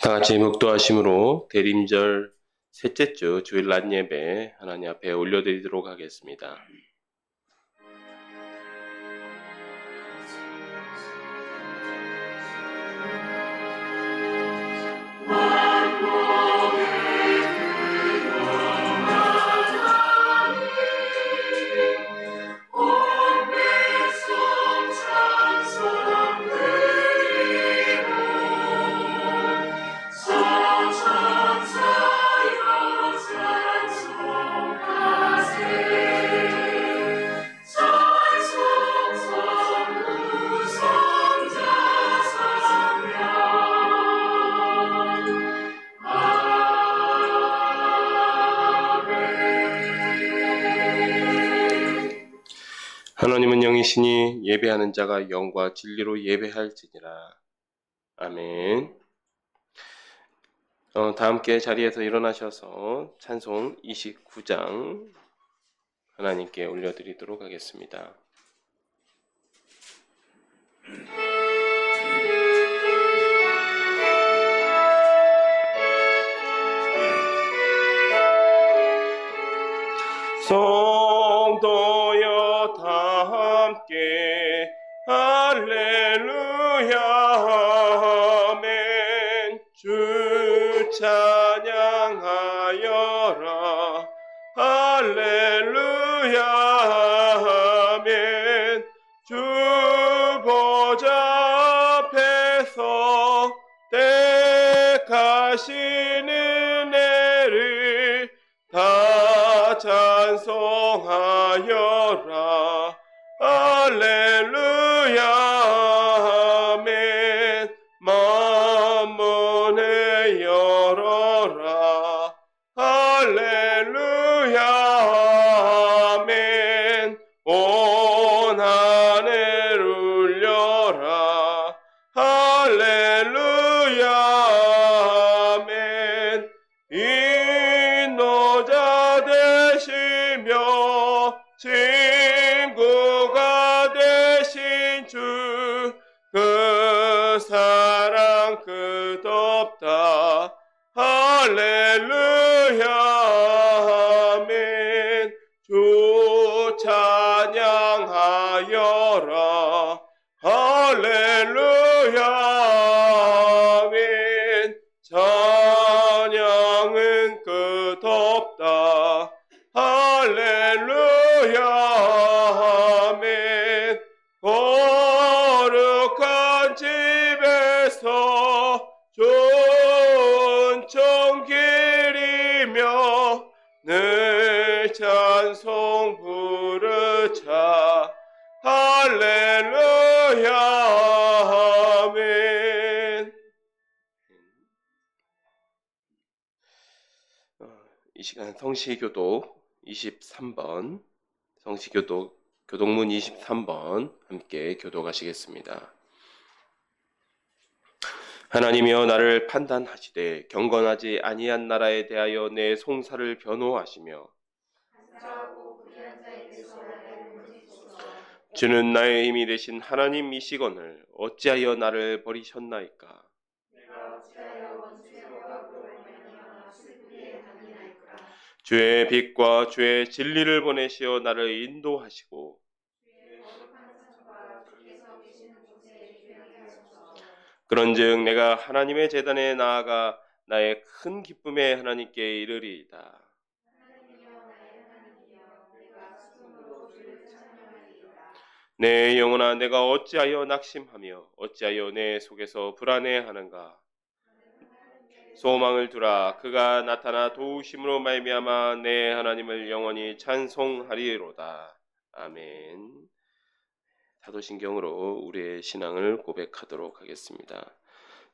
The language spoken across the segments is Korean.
다 같이 묵도하심으로 대림절 셋째 주 주일 낮 예배 하나님 앞에 올려드리도록 하겠습니다. 하나님은 영이시니 예배하는 자가 영과 진리로 예배할지니라. 아멘. 다 함께 자리에서 일어나셔서 찬송 29장 하나님께 올려드리도록 하겠습니다. 성도여 다 함께 할렐루야 아멘. 주 찬양하여라 할렐루야 아멘. 주 보좌 앞에서 택하신 은혜를 다 찬송하여라 할렐루야 아멘. 만문을 열어라 할렐루야 아멘. 온 하늘 울려라 할렐루야 아멘. 인도자 되시며 친구가 되신 주, 그 사랑 끝없다 할렐루야 아멘. 주 찬양하여라 할렐루야 아멘. 찬양은 끝없다 할렐루야 아멘. 거룩한 집에서 좋은 종길이며 늘 찬송 부르자 할렐루야 아멘. 이 시간 성시교독 23번, 성시교독 교독문 23번 함께 교독하시겠습니다. 하나님이여 나를 판단하시되 경건하지 아니한 나라에 대하여 내 송사를 변호하시며 주는 나의 힘이 되신 하나님이시거늘 어찌하여 나를 버리셨나이까. 주의 빛과 주의 진리를 보내시어 나를 인도하시고 그런즉 내가 하나님의 제단에 나아가 나의 큰 기쁨에 하나님께 이르리이다. 내 영혼아 내가 어찌하여 낙심하며 어찌하여 내 속에서 불안해하는가. 소망을 두라. 그가 나타나 도우심으로 말미암아 내 하나님을 영원히 찬송하리로다. 아멘. 사도신경으로 우리의 신앙을 고백하도록 하겠습니다.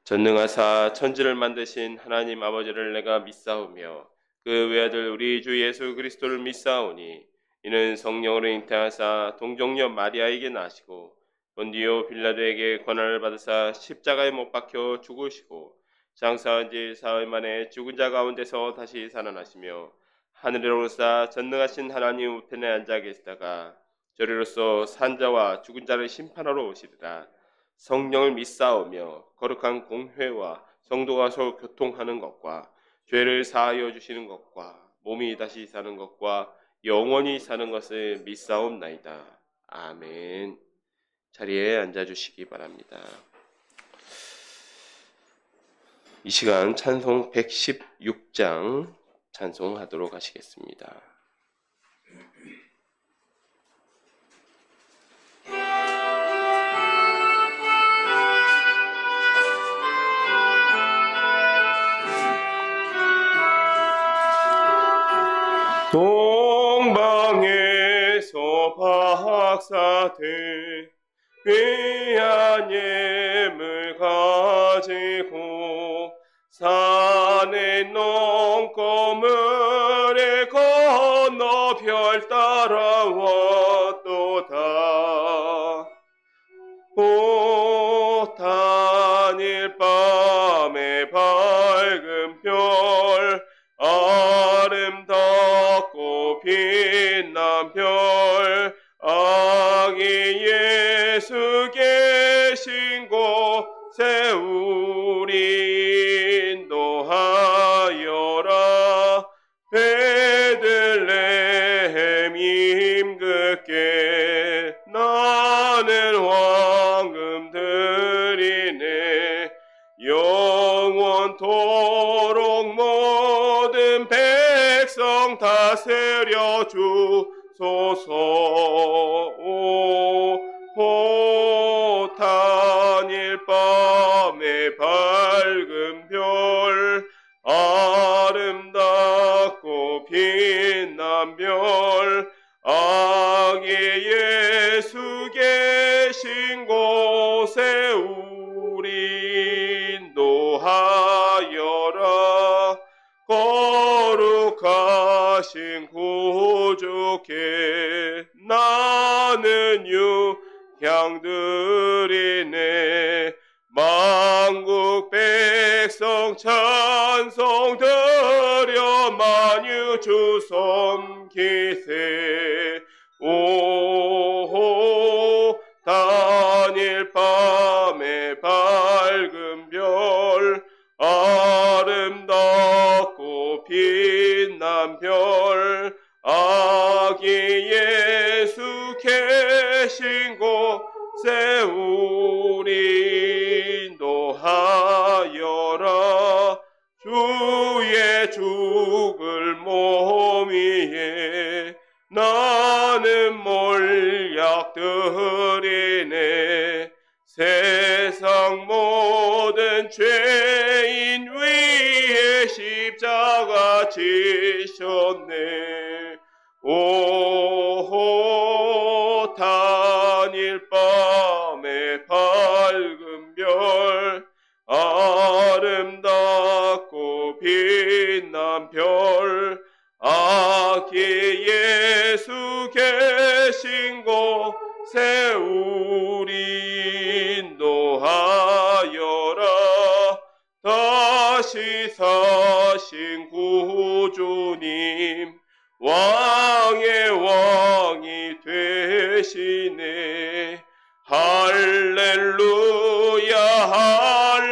전능하사 천지를 만드신 하나님 아버지를 내가 믿사오며 그 외아들 우리 주 예수 그리스도를 믿사오니 이는 성령으로 잉태하사 동정녀 마리아에게 나시고 본디오 빌라도에게 고난을 받으사 십자가에 못 박혀 죽으시고 장사한 지 사흘 만에 죽은 자 가운데서 다시 살아나시며 하늘에 오르사 전능하신 하나님 우편에 앉아 계시다가 저리로서 산자와 죽은 자를 심판하러 오시리라. 성령을 믿사오며 거룩한 공회와 성도가 서로 교통하는 것과 죄를 사하여 주시는 것과 몸이 다시 사는 것과 영원히 사는 것을 믿사옵나이다. 아멘. 자리에 앉아주시기 바랍니다. 이 시간 찬송 116장 찬송하도록 하시겠습니다. 동방에서 박사들 귀한 예물 가지고 산을 넘고 물을 건너 별 따라왔도다. 오 단일 밤의 밝은 별 아름답고 빛난 별 아기 예수 계신 곳에 우리 인도하여라. 베들레헴 임긋게 나는 황금 드리네. 영원토록 모든 백성 다스려 주소서. 오 단일 밤의 밝은 별 아름답고 빛난 별 아기 예수 계신 곳에 우리 인도하여라. 거룩하신 구주께 나는 유향 드리네. 만국 백성 찬송 드려 만유 주 섬기세. 오 단일 밤의 밝은 별 아름답고 빛난 별 아기 예수 계신 곳에 우리 인도하여라. 주의 죽을 몸 위에 나는 몰약 드리네. 세상 모든 죄인 위에 십자가 지셨네. 오 단일 밤의 밝은 별 아름답고 빛난 별 아기 예수 계신 곳에 우리 인도하여라. 다시 사신 구주님 왕의 왕이 되시네. 할렐루야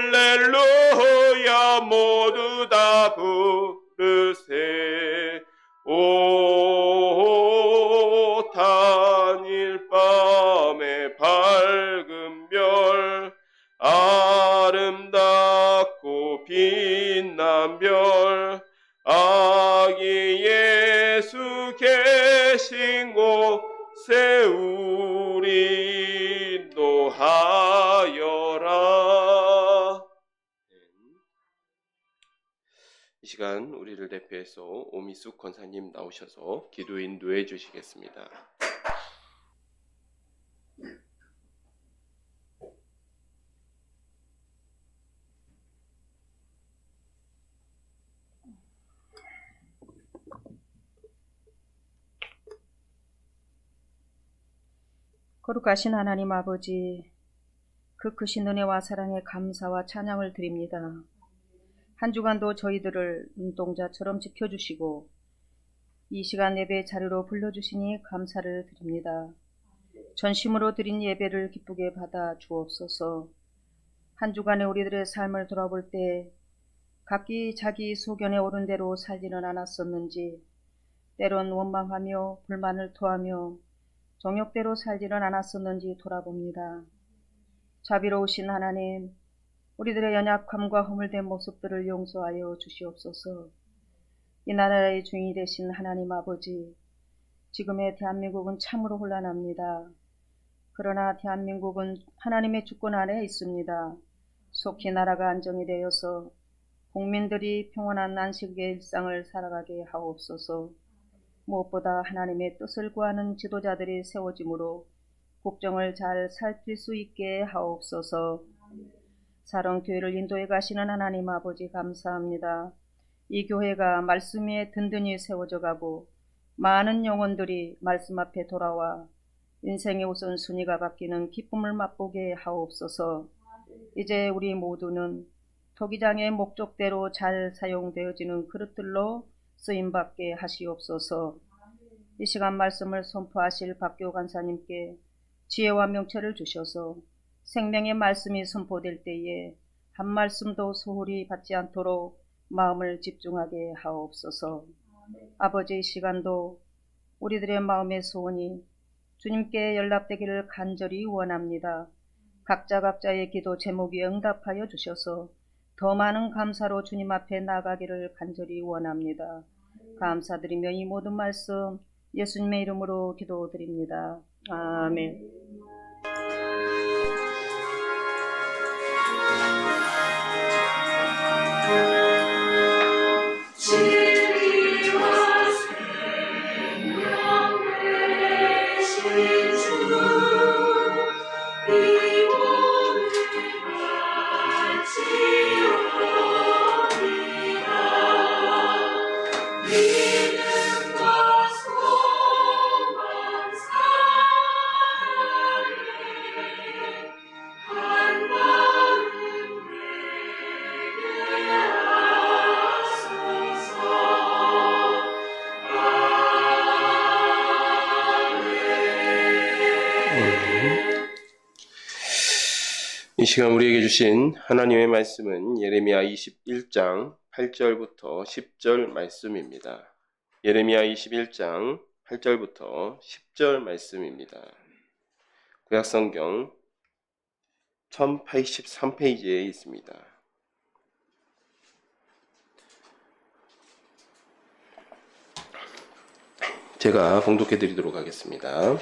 할렐루야 모두 다 부르세. 오 단일 밤의 밝은 별 아름답고 빛난 별 아기 예수 계신 곳에 우리 인도하여라. 이 시간 우리를 대표해서 오미숙 권사님 나오셔서 기도 인도해 주시겠습니다. 거룩하신 하나님 아버지, 그 크신 은혜와 사랑에 감사와 찬양을 드립니다. 한 주간도 저희들을 눈동자처럼 지켜주시고 이 시간 예배 자리로 불러주시니 감사를 드립니다. 전심으로 드린 예배를 기쁘게 받아 주옵소서. 한 주간의 우리들의 삶을 돌아볼 때 각기 자기 소견에 오른 대로 살지는 않았었는지, 때론 원망하며 불만을 토하며 정욕대로 살지는 않았었는지 돌아봅니다. 자비로우신 하나님, 우리들의 연약함과 허물된 모습들을 용서하여 주시옵소서. 이 나라의 주인이 되신 하나님 아버지, 지금의 대한민국은 참으로 혼란합니다. 그러나 대한민국은 하나님의 주권 아래에 있습니다. 속히 나라가 안정이 되어서 국민들이 평온한 안식의 일상을 살아가게 하옵소서. 무엇보다 하나님의 뜻을 구하는 지도자들이 세워지므로 국정을 잘 살필 수 있게 하옵소서. 사랑교회를 인도해 가시는 하나님 아버지 감사합니다. 이 교회가 말씀 위에 든든히 세워져 가고 많은 영혼들이 말씀 앞에 돌아와 인생의 우선순위가 바뀌는 기쁨을 맛보게 하옵소서. 이제 우리 모두는 토기장의 목적대로 잘 사용되어지는 그릇들로 쓰임받게 하시옵소서. 이 시간 말씀을 선포하실 박교 간사님께 지혜와 명철을 주셔서 생명의 말씀이 선포될 때에 한 말씀도 소홀히 받지 않도록 마음을 집중하게 하옵소서. 아버지, 이 시간도 우리들의 마음의 소원이 주님께 연락되기를 간절히 원합니다. 각자의 기도 제목에 응답하여 주셔서 더 많은 감사로 주님 앞에 나가기를 간절히 원합니다. 감사드리며 이 모든 말씀 예수님의 이름으로 기도드립니다. 아멘. 이 시간 우리에게 주신 하나님의 말씀은 예레미야 21장 8절부터 10절 말씀입니다. 예레미야 21장 8절부터 10절 말씀입니다. 구약성경 1083페이지에 있습니다. 제가 봉독해 드리도록 하겠습니다.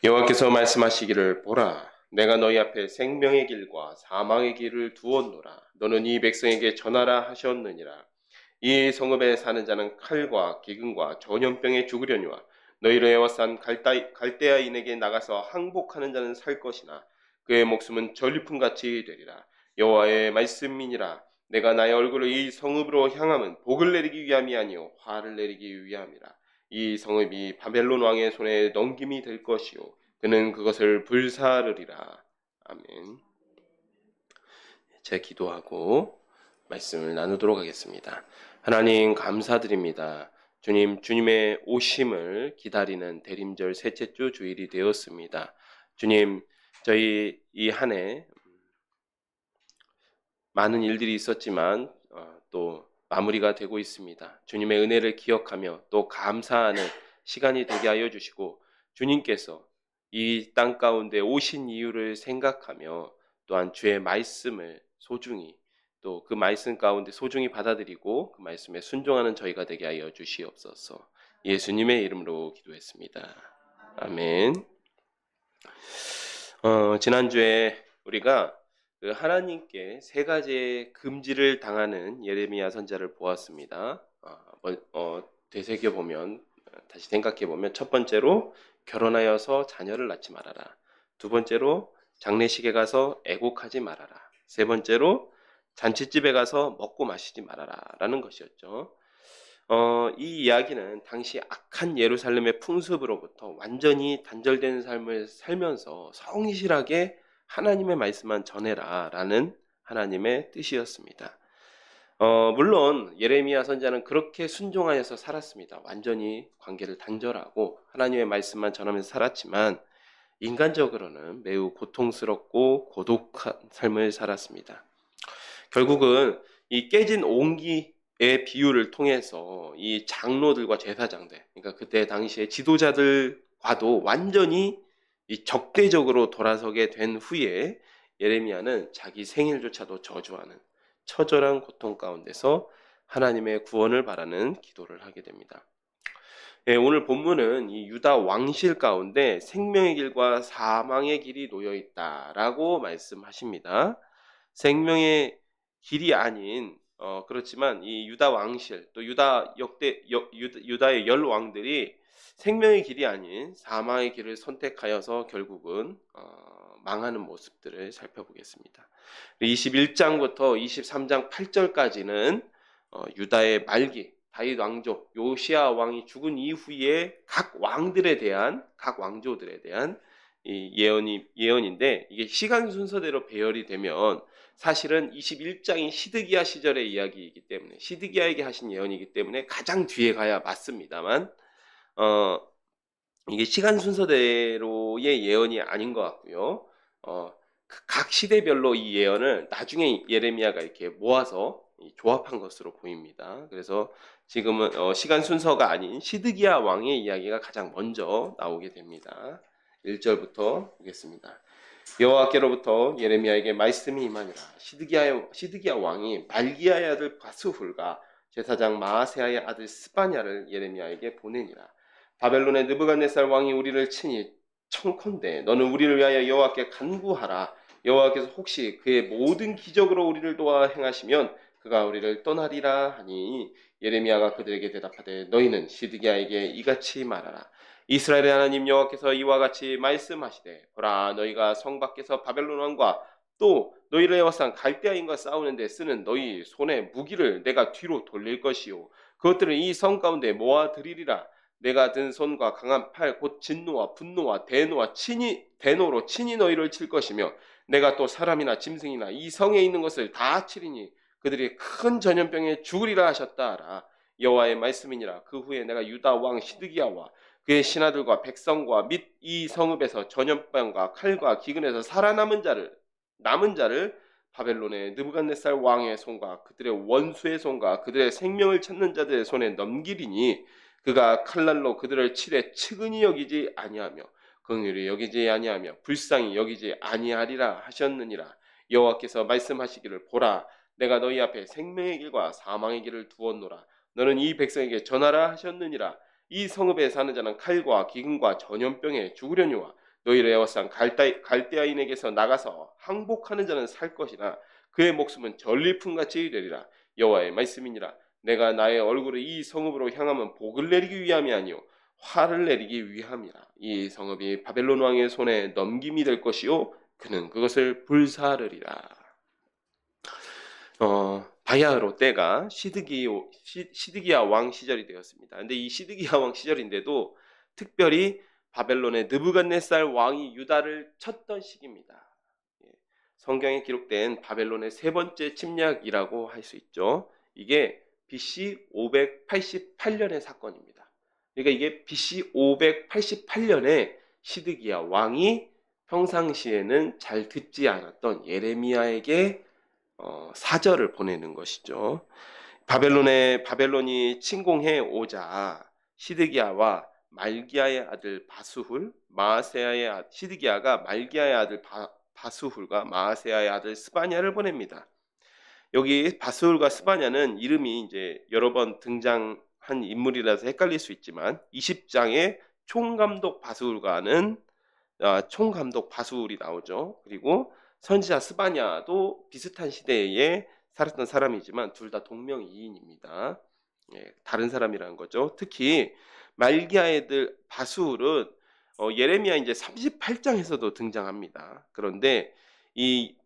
여호와께서 말씀하시기를, 보라, 내가 너희 앞에 생명의 길과 사망의 길을 두었노라. 너는 이 백성에게 전하라 하셨느니라. 이 성읍에 사는 자는 칼과 기근과 전염병에 죽으려니와 너희를 에워싼 갈대아인에게 나가서 항복하는 자는 살 것이나 그의 목숨은 전리품같이 되리라. 여호와의 말씀이니라. 내가 나의 얼굴을 이 성읍으로 향함은 복을 내리기 위함이 아니요 화를 내리기 위함이라. 이 성읍이 바벨론 왕의 손에 넘김이 될 것이요 그는 그것을 불사르리라. 아멘. 제 기도하고 말씀을 나누도록 하겠습니다. 하나님 감사드립니다. 주님의 오심을 기다리는 대림절 셋째 주 주일이 되었습니다. 주님, 저희 이 한 해 많은 일들이 있었지만 또 마무리가 되고 있습니다. 주님의 은혜를 기억하며 또 감사하는 시간이 되게 하여 주시고, 주님께서 이 땅 가운데 오신 이유를 생각하며 또한 주의 말씀을 소중히 또 그 말씀 가운데 소중히 받아들이고 그 말씀에 순종하는 저희가 되게 하여 주시옵소서. 예수님의 이름으로 기도했습니다. 아멘. 지난주에 우리가 그 하나님께 세 가지의 금지를 당하는 예레미야 선지자를 보았습니다. 되새겨보면, 다시 생각해보면, 첫 번째로 결혼하여서 자녀를 낳지 말아라. 두 번째로 장례식에 가서 애곡하지 말아라. 세 번째로 잔치집에 가서 먹고 마시지 말아라 라는 것이었죠. 이 이야기는 당시 악한 예루살렘의 풍습으로부터 완전히 단절된 삶을 살면서 성실하게 하나님의 말씀만 전해라 라는 하나님의 뜻이었습니다. 물론 예레미야 선지자는 그렇게 순종하여서 살았습니다. 완전히 관계를 단절하고 하나님의 말씀만 전하면서 살았지만 인간적으로는 매우 고통스럽고 고독한 삶을 살았습니다. 결국은 이 깨진 옹기의 비유를 통해서 이 장로들과 제사장들, 그러니까 그때 당시에 지도자들과도 완전히 이 적대적으로 돌아서게 된 후에 예레미야는 자기 생일조차도 저주하는 처절한 고통 가운데서 하나님의 구원을 바라는 기도를 하게 됩니다. 예, 오늘 본문은 이 유다 왕실 가운데 생명의 길과 사망의 길이 놓여 있다라고 말씀하십니다. 생명의 길이 아닌 그렇지만 이 유다 왕실 또 유다의 열 왕들이 생명의 길이 아닌 사망의 길을 선택하여서 결국은 망하는 모습들을 살펴보겠습니다. 21장부터 23장 8절까지는 유다의 말기 다윗 왕족 요시아 왕이 죽은 이후에 각 왕조들에 대한 이 예언인데 이게 시간 순서대로 배열이 되면 사실은 21장이 시드기야 시절의 이야기이기 때문에 시드기야에게 하신 예언이기 때문에 가장 뒤에 가야 맞습니다만 어, 이게 시간 순서대로의 예언이 아닌 것 같고요. 각 시대별로 이 예언을 나중에 예레미야가 이렇게 모아서 조합한 것으로 보입니다. 그래서 지금은 시간 순서가 아닌 시드기야 왕의 이야기가 가장 먼저 나오게 됩니다. 1절부터 보겠습니다. 여호와께로부터 예레미야에게 말씀이 임하니라. 시드기야 왕이 말기야의 아들 바스훌과 제사장 마아세야의 아들 스바냐를 예레미야에게 보내니라. 바벨론의 느부갓네살 왕이 우리를 친히 청컨대 너는 우리를 위하여 여호와께 간구하라. 여호와께서 혹시 그의 모든 기적으로 우리를 도와 행하시면 그가 우리를 떠나리라 하니 예레미야가 그들에게 대답하되 너희는 시드기야에게 이같이 말하라. 이스라엘의 하나님 여호와께서 이와 같이 말씀하시되 보라 너희가 성 밖에서 바벨론 왕과 또 너희를 에워싼 갈대아인과 싸우는데 쓰는 너희 손의 무기를 내가 뒤로 돌릴 것이요 그것들을 이 성 가운데 모아들이리라. 내가 든 손과 강한 팔 곧 진노와 분노와 대노로 친히 너희를 칠 것이며 내가 또 사람이나 짐승이나 이 성에 있는 것을 다 치리니 그들이 큰 전염병에 죽으리라 하셨다라. 여호와의 말씀이니라. 그 후에 내가 유다 왕 시드기야와 그의 신하들과 백성과 및 이 성읍에서 전염병과 칼과 기근에서 남은 자를 바벨론의 느부갓네살 왕의 손과 그들의 원수의 손과 그들의 생명을 찾는 자들의 손에 넘기리니 그가 칼날로 그들을 칠해 측은히 여기지 아니하며 긍휼히 여기지 아니하며 불쌍히 여기지 아니하리라 하셨느니라. 여호와께서 말씀하시기를 보라 내가 너희 앞에 생명의 길과 사망의 길을 두었노라. 너는 이 백성에게 전하라 하셨느니라. 이 성읍에 사는 자는 칼과 기근과 전염병에 죽으려니와 너희를 에워싼 갈대아인에게서 나가서 항복하는 자는 살 것이나 그의 목숨은 전리품같이 되리라. 여호와의 말씀이니라. 내가 나의 얼굴을 이 성읍으로 향하면 복을 내리기 위함이 아니요 화를 내리기 위함이라. 이 성읍이 바벨론 왕의 손에 넘김이 될 것이요 그는 그것을 불사르리라. 바야흐로 때가 시드기야 왕 시절이 되었습니다. 근데 이 시드기야 왕 시절인데도 특별히 바벨론의 느부갓네살 왕이 유다를 쳤던 시기입니다. 성경에 기록된 바벨론의 세 번째 침략이라고 할 수 있죠. 이게 BC 588년의 사건입니다. 그러니까 이게 BC 588년에 시드기야 왕이 평상시에는 잘 듣지 않았던 예레미야에게 사절을 보내는 것이죠. 바벨론이 침공해 오자 시드기야와 말기야의 아들 시드기야가 말기야의 아들 바수훌과 마아세야의 아들 스바냐를 보냅니다. 여기 바스훌과 스바냐는 이름이 이제 여러 번 등장한 인물이라서 헷갈릴 수 있지만 20장에 총감독 바스훌이 나오죠. 그리고 선지자 스바냐도 비슷한 시대에 살았던 사람이지만 둘 다 동명이인입니다. 다른 사람이라는 거죠. 특히 말기야의 아들 바스훌은 예레미야 이제 38장에서도 등장합니다. 그런데 이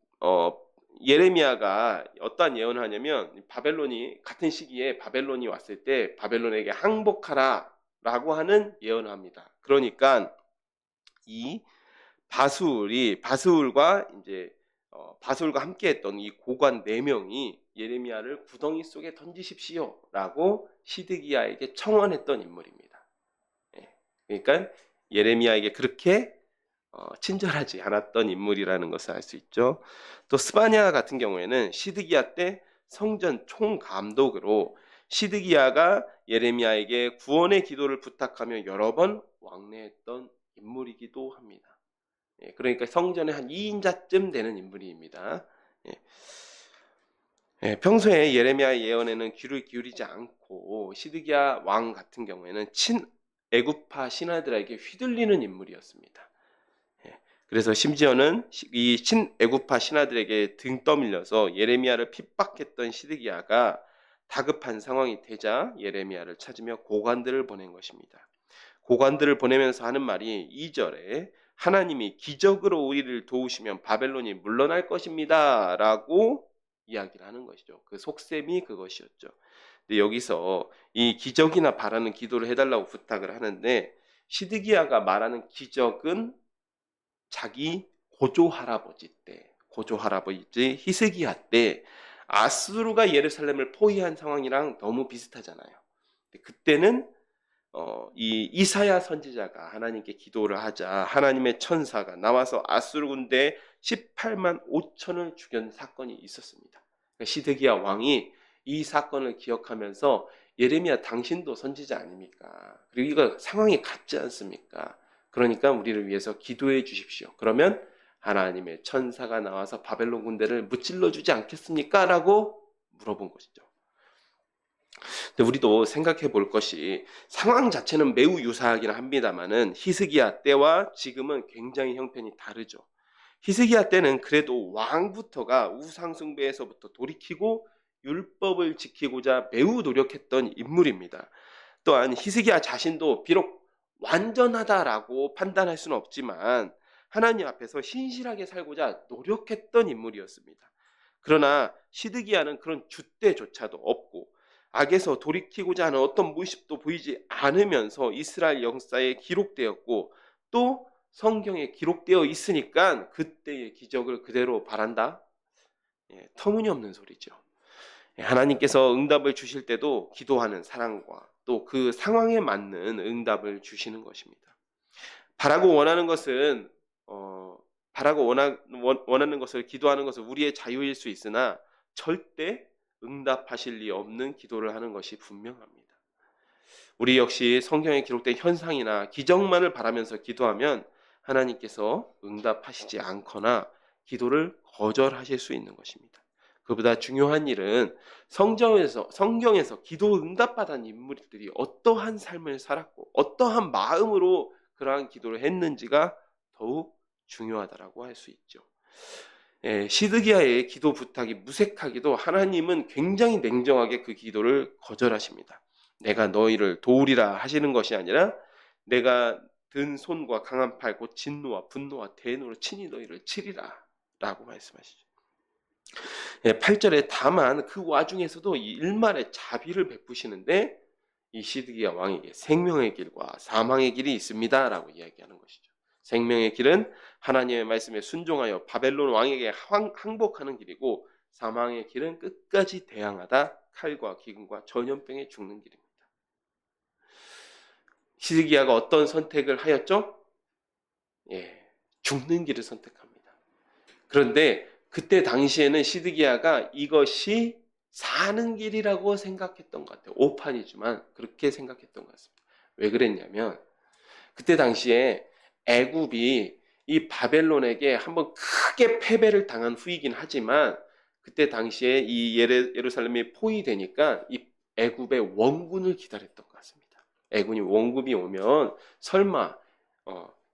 예레미야가 어떠한 예언을 하냐면 같은 시기에 바벨론이 왔을 때 바벨론에게 항복하라라고 하는 예언을 합니다. 그러니까 이 바스울과 함께했던 이 고관 4명이 예레미야를 구덩이 속에 던지십시오라고 시드기야에게 청원했던 인물입니다. 예, 그러니까 예레미야에게 그렇게 친절하지 않았던 인물이라는 것을 알 수 있죠. 또 스바냐 같은 경우에는 시드기야 때 성전 총감독으로 시드기야가 예레미야에게 구원의 기도를 부탁하며 여러 번 왕래했던 인물이기도 합니다. 예, 그러니까 성전의 한 2인자쯤 되는 인물입니다. 예. 예, 평소에 예레미야의 예언에는 귀를 기울이지 않고 시드기야 왕 같은 경우에는 친애굽파 신하들에게 휘둘리는 인물이었습니다. 예, 그래서 심지어는 이 친애굽파 신하들에게 등 떠밀려서 예레미야를 핍박했던 시드기야가 다급한 상황이 되자 예레미야를 찾으며 고관들을 보낸 것입니다. 고관들을 보내면서 하는 말이 2절에 하나님이 기적으로 우리를 도우시면 바벨론이 물러날 것입니다 라고 이야기를 하는 것이죠. 그 속셈이 그것이었죠. 근데 여기서 이 기적이나 바라는 기도를 해달라고 부탁을 하는데 시드기야가 말하는 기적은 자기 고조 할아버지 히스기야 때 아수르가 예루살렘을 포위한 상황이랑 너무 비슷하잖아요. 그때는 이 이사야 선지자가 하나님께 기도를 하자 하나님의 천사가 나와서 아수르 군대 18만 5천을 죽인 사건이 있었습니다. 그러니까 시드기야 왕이 이 사건을 기억하면서 예레미야 당신도 선지자 아닙니까? 그리고 이거 상황이 같지 않습니까? 그러니까 우리를 위해서 기도해 주십시오. 그러면 하나님의 천사가 나와서 바벨론 군대를 무찔러 주지 않겠습니까? 라고 물어본 것이죠. 근데 우리도 생각해 볼 것이 상황 자체는 매우 유사하긴 합니다만은 히스기야 때와 지금은 굉장히 형편이 다르죠. 히스기야 때는 그래도 왕부터가 우상 숭배에서부터 돌이키고 율법을 지키고자 매우 노력했던 인물입니다. 또한 히스기야 자신도 비록 완전하다라고 판단할 수는 없지만 하나님 앞에서 신실하게 살고자 노력했던 인물이었습니다. 그러나 시드기야는 그런 줏대조차도 없고 악에서 돌이키고자 하는 어떤 모습도 보이지 않으면서 이스라엘 역사에 기록되었고 또 성경에 기록되어 있으니까 그때의 기적을 그대로 바란다? 예, 터무니없는 소리죠. 예, 하나님께서 응답을 주실 때도 기도하는 사랑과 또 그 상황에 맞는 응답을 주시는 것입니다. 바라고 원하는 것은 원하는 것을 기도하는 것은 우리의 자유일 수 있으나 절대 응답하실 리 없는 기도를 하는 것이 분명합니다. 우리 역시 성경에 기록된 현상이나 기적만을 바라면서 기도하면 하나님께서 응답하시지 않거나 기도를 거절하실 수 있는 것입니다. 그보다 중요한 일은 성경에서 기도 응답받은 인물들이 어떠한 삶을 살았고 어떠한 마음으로 그러한 기도를 했는지가 더욱 중요하다라고 할 수 있죠. 시드기야의 기도 부탁이 무색하기도 하나님은 굉장히 냉정하게 그 기도를 거절하십니다. 내가 너희를 도우리라 하시는 것이 아니라 내가 든 손과 강한 팔 곧 진노와 분노와 대노로 친히 너희를 치리라 라고 말씀하시죠. 8절에 다만 그 와중에서도 이 일말의 자비를 베푸시는데 이 시드기야 왕에게 생명의 길과 사망의 길이 있습니다 라고 이야기하는 것이죠. 생명의 길은 하나님의 말씀에 순종하여 바벨론 왕에게 항복하는 길이고 사망의 길은 끝까지 대항하다 칼과 기근과 전염병에 죽는 길입니다. 시드기야가 어떤 선택을 하였죠? 죽는 길을 선택합니다. 그런데 그때 당시에는 시드기야가 이것이 사는 길이라고 생각했던 것 같아요. 오판이지만 그렇게 생각했던 것 같습니다. 왜 그랬냐면 그때 당시에 애굽이 이 바벨론에게 한번 크게 패배를 당한 후이긴 하지만 그때 당시에 이 예루살렘이 포위되니까 이 애굽의 원군을 기다렸던 것 같습니다. 애군이 원군이 오면 설마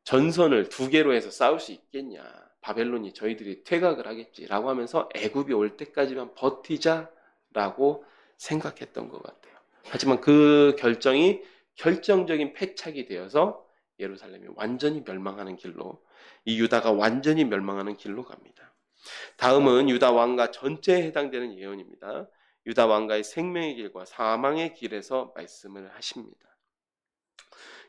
전선을 2개로 해서 싸울 수 있겠냐. 바벨론이 저희들이 퇴각을 하겠지라고 하면서 애굽이 올 때까지만 버티자라고 생각했던 것 같아요. 하지만 그 결정이 결정적인 패착이 되어서 예루살렘이 완전히 멸망하는 길로 이 유다가 완전히 멸망하는 길로 갑니다. 다음은 유다 왕가 전체에 해당되는 예언입니다. 유다 왕가의 생명의 길과 사망의 길에서 말씀을 하십니다.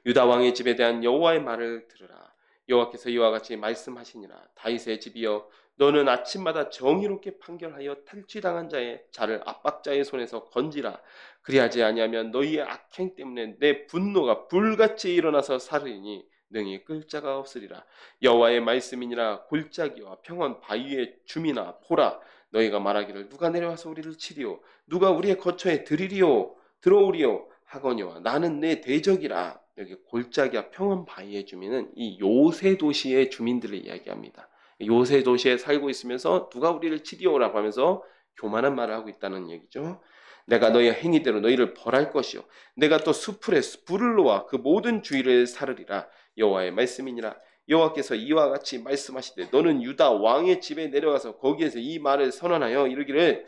유다 왕의 집에 대한 여호와의 말을 들으라. 여호와께서 이와 같이 말씀하시니라. 다윗의 집이여, 너는 아침마다 정의롭게 판결하여 탈취당한 자를 압박자의 손에서 건지라. 그리하지 아니하면 너희의 악행 때문에 내 분노가 불같이 일어나서 사르리니 능히 끌 자가 없으리라. 여호와의 말씀이니라. 골짜기와 평원 바위의 주민아 보라. 너희가 말하기를 누가 내려와서 우리를 치리오, 누가 우리의 거처에 들어오리오 하거니와 나는 내 대적이라. 여기 골짜기와 평원 바위의 주민은 이 요새 도시의 주민들을 이야기합니다. 요새 도시에 살고 있으면서 누가 우리를 치리오라고 하면서 교만한 말을 하고 있다는 얘기죠. 내가 너희의 행위대로 너희를 벌할 것이요, 내가 또 수풀에 불을 놓아 그 모든 주위를 사르리라. 여호와의 말씀이니라. 여호와께서 이와 같이 말씀하시되 너는 유다 왕의 집에 내려가서 거기에서 이 말을 선언하여 이르기를,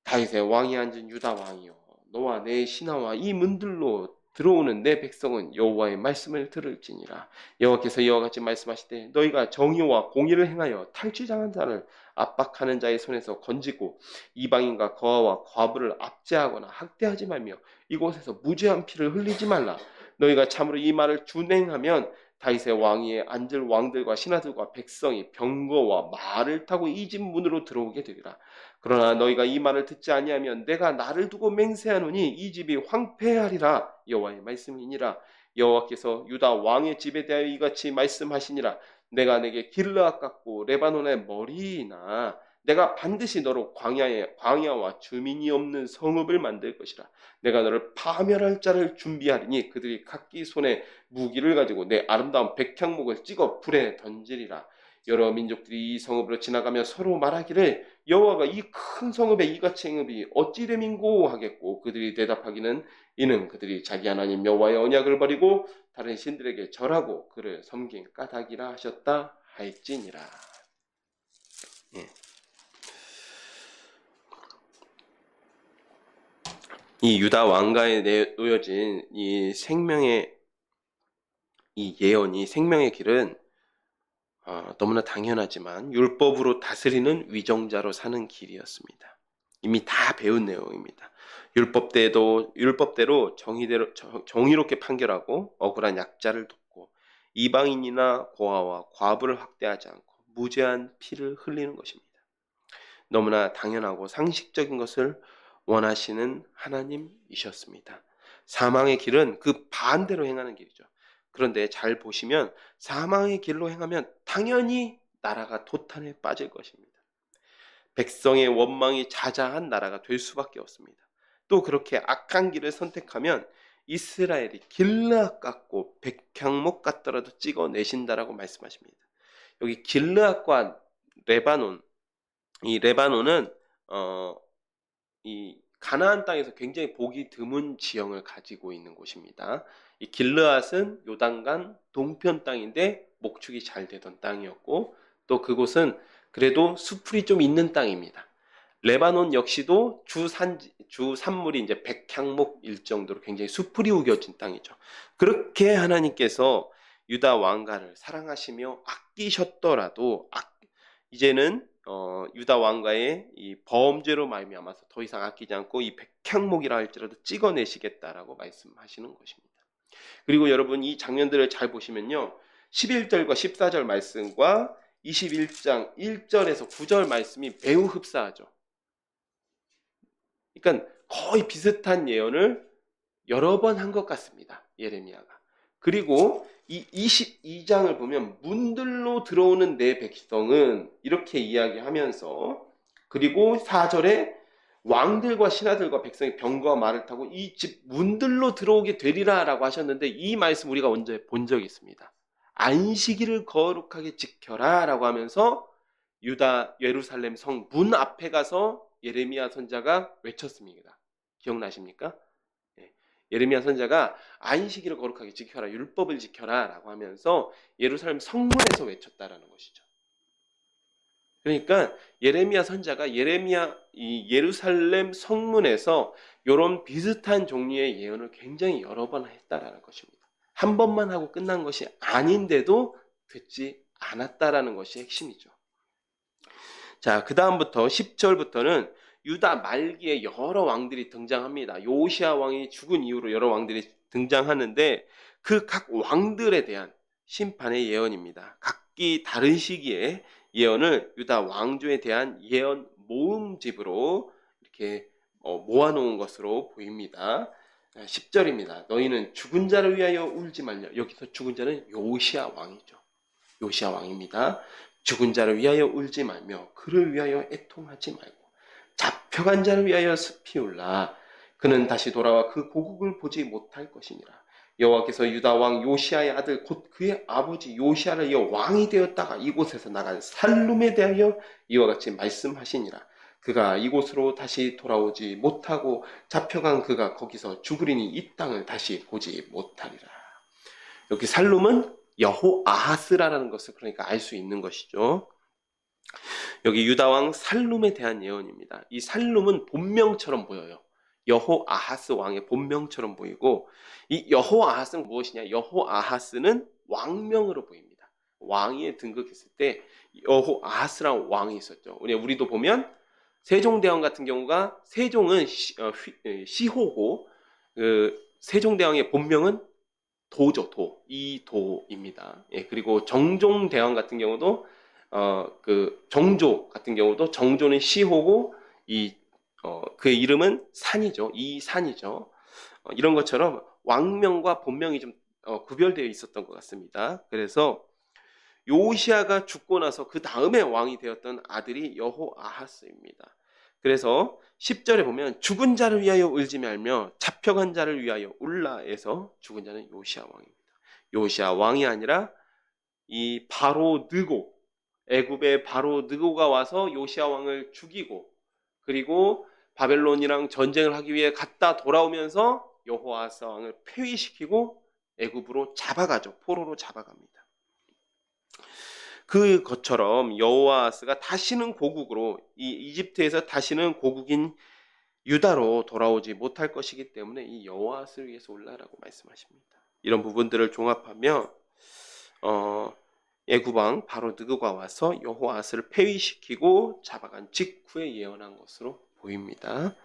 다윗의 왕이 앉은 유다 왕이요, 너와 내 신하와 이 문들로 들어오는 내 백성은 여호와의 말씀을 들을지니라. 여호와께서 이와 같이 말씀하시되 너희가 정의와 공의를 행하여 탈취당한 자를 압박하는 자의 손에서 건지고 이방인과 거아와 과부를 압제하거나 학대하지 말며 이곳에서 무죄한 피를 흘리지 말라. 너희가 참으로 이 말을 준행하면 다윗의 왕위에 앉을 왕들과 신하들과 백성이 병거와 말을 타고 이 집 문으로 들어오게 되리라. 그러나 너희가 이 말을 듣지 아니하면 내가 나를 두고 맹세하노니 이 집이 황폐하리라. 여호와의 말씀이니라. 여호와께서 유다 왕의 집에 대하여 이같이 말씀하시니라. 내가 내게 길르앗 같고 레바논의 머리이나 내가 반드시 너로 광야와 주민이 없는 성읍을 만들 것이라. 내가 너를 파멸할 자를 준비하리니 그들이 각기 손에 무기를 가지고 내 아름다운 백향목을 찍어 불에 던지리라. 여러 민족들이 이 성읍으로 지나가며 서로 말하기를 여호와가 이 큰 성읍에 이같이 행음이 어찌 됨인고 하겠고, 그들이 대답하기는 이는 그들이 자기 하나님 여호와의 언약을 버리고 다른 신들에게 절하고 그를 섬긴 까닭이라 하셨다 할지니라. 예. 이 유다 왕가에 놓여진 이 생명의 이 예언이, 생명의 길은 너무나 당연하지만 율법으로 다스리는 위정자로 사는 길이었습니다. 이미 다 배운 내용입니다. 율법대로 정의롭게 판결하고 억울한 약자를 돕고 이방인이나 고아와 과부를 학대하지 않고 무죄한 피를 흘리는 것입니다. 너무나 당연하고 상식적인 것을 원하시는 하나님이셨습니다. 사망의 길은 그 반대로 행하는 길이죠. 그런데 잘 보시면 사망의 길로 행하면 당연히 나라가 도탄에 빠질 것입니다. 백성의 원망이 자자한 나라가 될 수밖에 없습니다. 또 그렇게 악한 길을 선택하면 이스라엘이 길르앗 같고 백향목 같더라도 찍어내신다라고 말씀하십니다. 여기 길르앗과 레바논, 이 레바논은 이 가나안 땅에서 굉장히 보기 드문 지형을 가지고 있는 곳입니다. 이 길르앗은 요단강 동편 땅인데 목축이 잘 되던 땅이었고, 또 그곳은 그래도 수풀이 좀 있는 땅입니다. 레바논 역시도 주산물이 이제 백향목일 정도로 굉장히 수풀이 우겨진 땅이죠. 그렇게 하나님께서 유다 왕가를 사랑하시며 아끼셨더라도 이제는 유다 왕가의 이 범죄로 말미암아서 더 이상 아끼지 않고 이 백향목이라 할지라도 찍어내시겠다라고 말씀하시는 것입니다. 그리고 여러분 이 장면들을 잘 보시면요, 11절과 14절 말씀과 21장 1절에서 9절 말씀이 매우 흡사하죠. 그러니까 거의 비슷한 예언을 여러 번 한 것 같습니다, 예레미야가. 그리고 이 22장을 보면 문들로 들어오는 내 백성은 이렇게 이야기하면서, 그리고 4절에 왕들과 신하들과 백성이 병거와 말을 타고 이 집 문들로 들어오게 되리라 라고 하셨는데, 이 말씀 우리가 언제 본 적이 있습니다. 안식일을 거룩하게 지켜라 라고 하면서 유다 예루살렘 성 문 앞에 가서 예레미야 선자가 외쳤습니다. 기억나십니까? 예레미야 선자가 안식일을 거룩하게 지켜라, 율법을 지켜라 라고 하면서 예루살렘 성문에서 외쳤다라는 것이죠. 그러니까 예레미야 선자가 이 예루살렘 성문에서 이런 비슷한 종류의 예언을 굉장히 여러 번 했다라는 것입니다. 한 번만 하고 끝난 것이 아닌데도 듣지 않았다라는 것이 핵심이죠. 자, 그 다음부터 10절부터는 유다 말기에 여러 왕들이 등장합니다. 요시야 왕이 죽은 이후로 여러 왕들이 등장하는데 그 각 왕들에 대한 심판의 예언입니다. 각기 다른 시기에 예언을 유다 왕조에 대한 예언 모음집으로 이렇게 모아놓은 것으로 보입니다. 10절입니다. 너희는 죽은 자를 위하여 울지 말려. 여기서 죽은 자는 요시야 왕이죠. 요시야 왕입니다. 죽은 자를 위하여 울지 말며 그를 위하여 애통하지 말고 잡혀간 자를 위하여 슬피 울라. 그는 다시 돌아와 그 고국을 보지 못할 것이니라. 여호와께서 유다 왕 요시야의 아들 곧 그의 아버지 요시야를 이어 왕이 되었다가 이곳에서 나간 살룸에 대하여 이와 같이 말씀하시니라. 그가 이곳으로 다시 돌아오지 못하고 잡혀간 그가 거기서 죽으리니 이 땅을 다시 보지 못하리라. 여기 살룸은 여호아하스라는 것을 그러니까 알 수 있는 것이죠. 여기 유다왕 살룸에 대한 예언입니다. 이 살룸은 본명처럼 보여요. 여호아하스 왕의 본명처럼 보이고, 이 여호아하스는 무엇이냐? 여호아하스는 왕명으로 보입니다. 왕위에 등극했을 때 여호아하스라는 왕이 있었죠. 우리도 보면 세종대왕 같은 경우가 세종은 시호고 그 세종대왕의 본명은 도죠. 이도입니다. 예, 그리고 정종대왕 같은 경우도 그 정조 같은 경우도 정조는 시호고 그의 이름은 산이죠. 이산이죠. 이런 것처럼 왕명과 본명이 좀 구별되어 있었던 것 같습니다. 그래서 요시야가 죽고 나서 그 다음에 왕이 되었던 아들이 여호아하스입니다. 그래서 10절에 보면 죽은 자를 위하여 울지 말며 잡혀간 자를 위하여 울라에서 죽은 자는 요시야 왕입니다. 요시야 왕이 아니라 이 바로 느고, 애굽의 바로 느고가 와서 요시야 왕을 죽이고, 그리고 바벨론이랑 전쟁을 하기 위해 갔다 돌아오면서 여호아스 왕을 폐위시키고 애굽으로 잡아가죠. 포로로 잡아갑니다. 그것처럼 여호아스가 다시는 고국으로, 이 이집트에서 다시는 고국인 유다로 돌아오지 못할 것이기 때문에 이 여호아스를 위해서 올라라고 말씀하십니다. 이런 부분들을 종합하며 애굽왕 바로 느그가 와서 여호아스를 폐위시키고 잡아간 직후에 예언한 것으로 보입니다.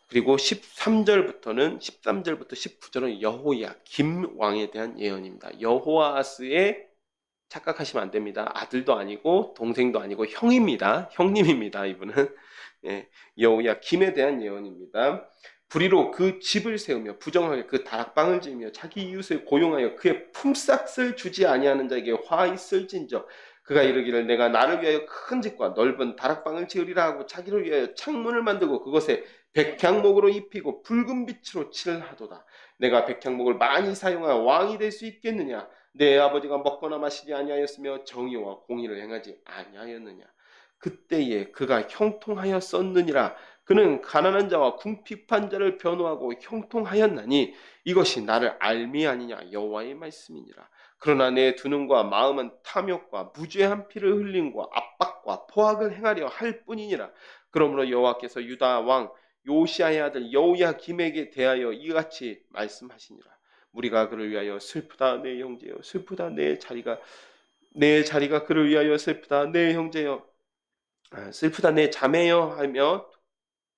그리고 13절부터 19절은 여호야김 왕에 대한 예언입니다. 여호아스의, 착각하시면 안 됩니다. 아들도 아니고 동생도 아니고 형입니다. 형님입니다. 이분은. 예, 여호야김에 대한 예언입니다. 불의로 그 집을 세우며 부정하게 그 다락방을 지으며 자기 이웃을 고용하여 그의 품삯을 주지 아니하는 자에게 화 있을진저 그가 이르기를 내가 나를 위하여 큰 집과 넓은 다락방을 지으리라 하고 자기를 위하여 창문을 만들고 그것에 백향목으로 입히고 붉은 빛으로 칠하도다. 내가 백향목을 많이 사용하여 왕이 될 수 있겠느냐? 내 아버지가 먹거나 마시지 아니하였으며 정의와 공의를 행하지 아니하였느냐? 그때에 그가 형통하였었느니라. 그는 가난한 자와 궁핍한 자를 변호하고 형통하였나니 이것이 나를 알미 아니냐 여호와의 말씀이니라. 그러나 내 두 눈과 마음은 탐욕과 무죄한 피를 흘림과 압박과 포악을 행하려 할 뿐이니라. 그러므로 여호와께서 유다 왕 요시야의 아들 여호야김에게 대하여 이같이 말씀하시니라. 우리가 그를 위하여 슬프다 내 형제여, 슬프다 내 자리가 그를 위하여 슬프다 내 형제여, 슬프다 내 자매여 하며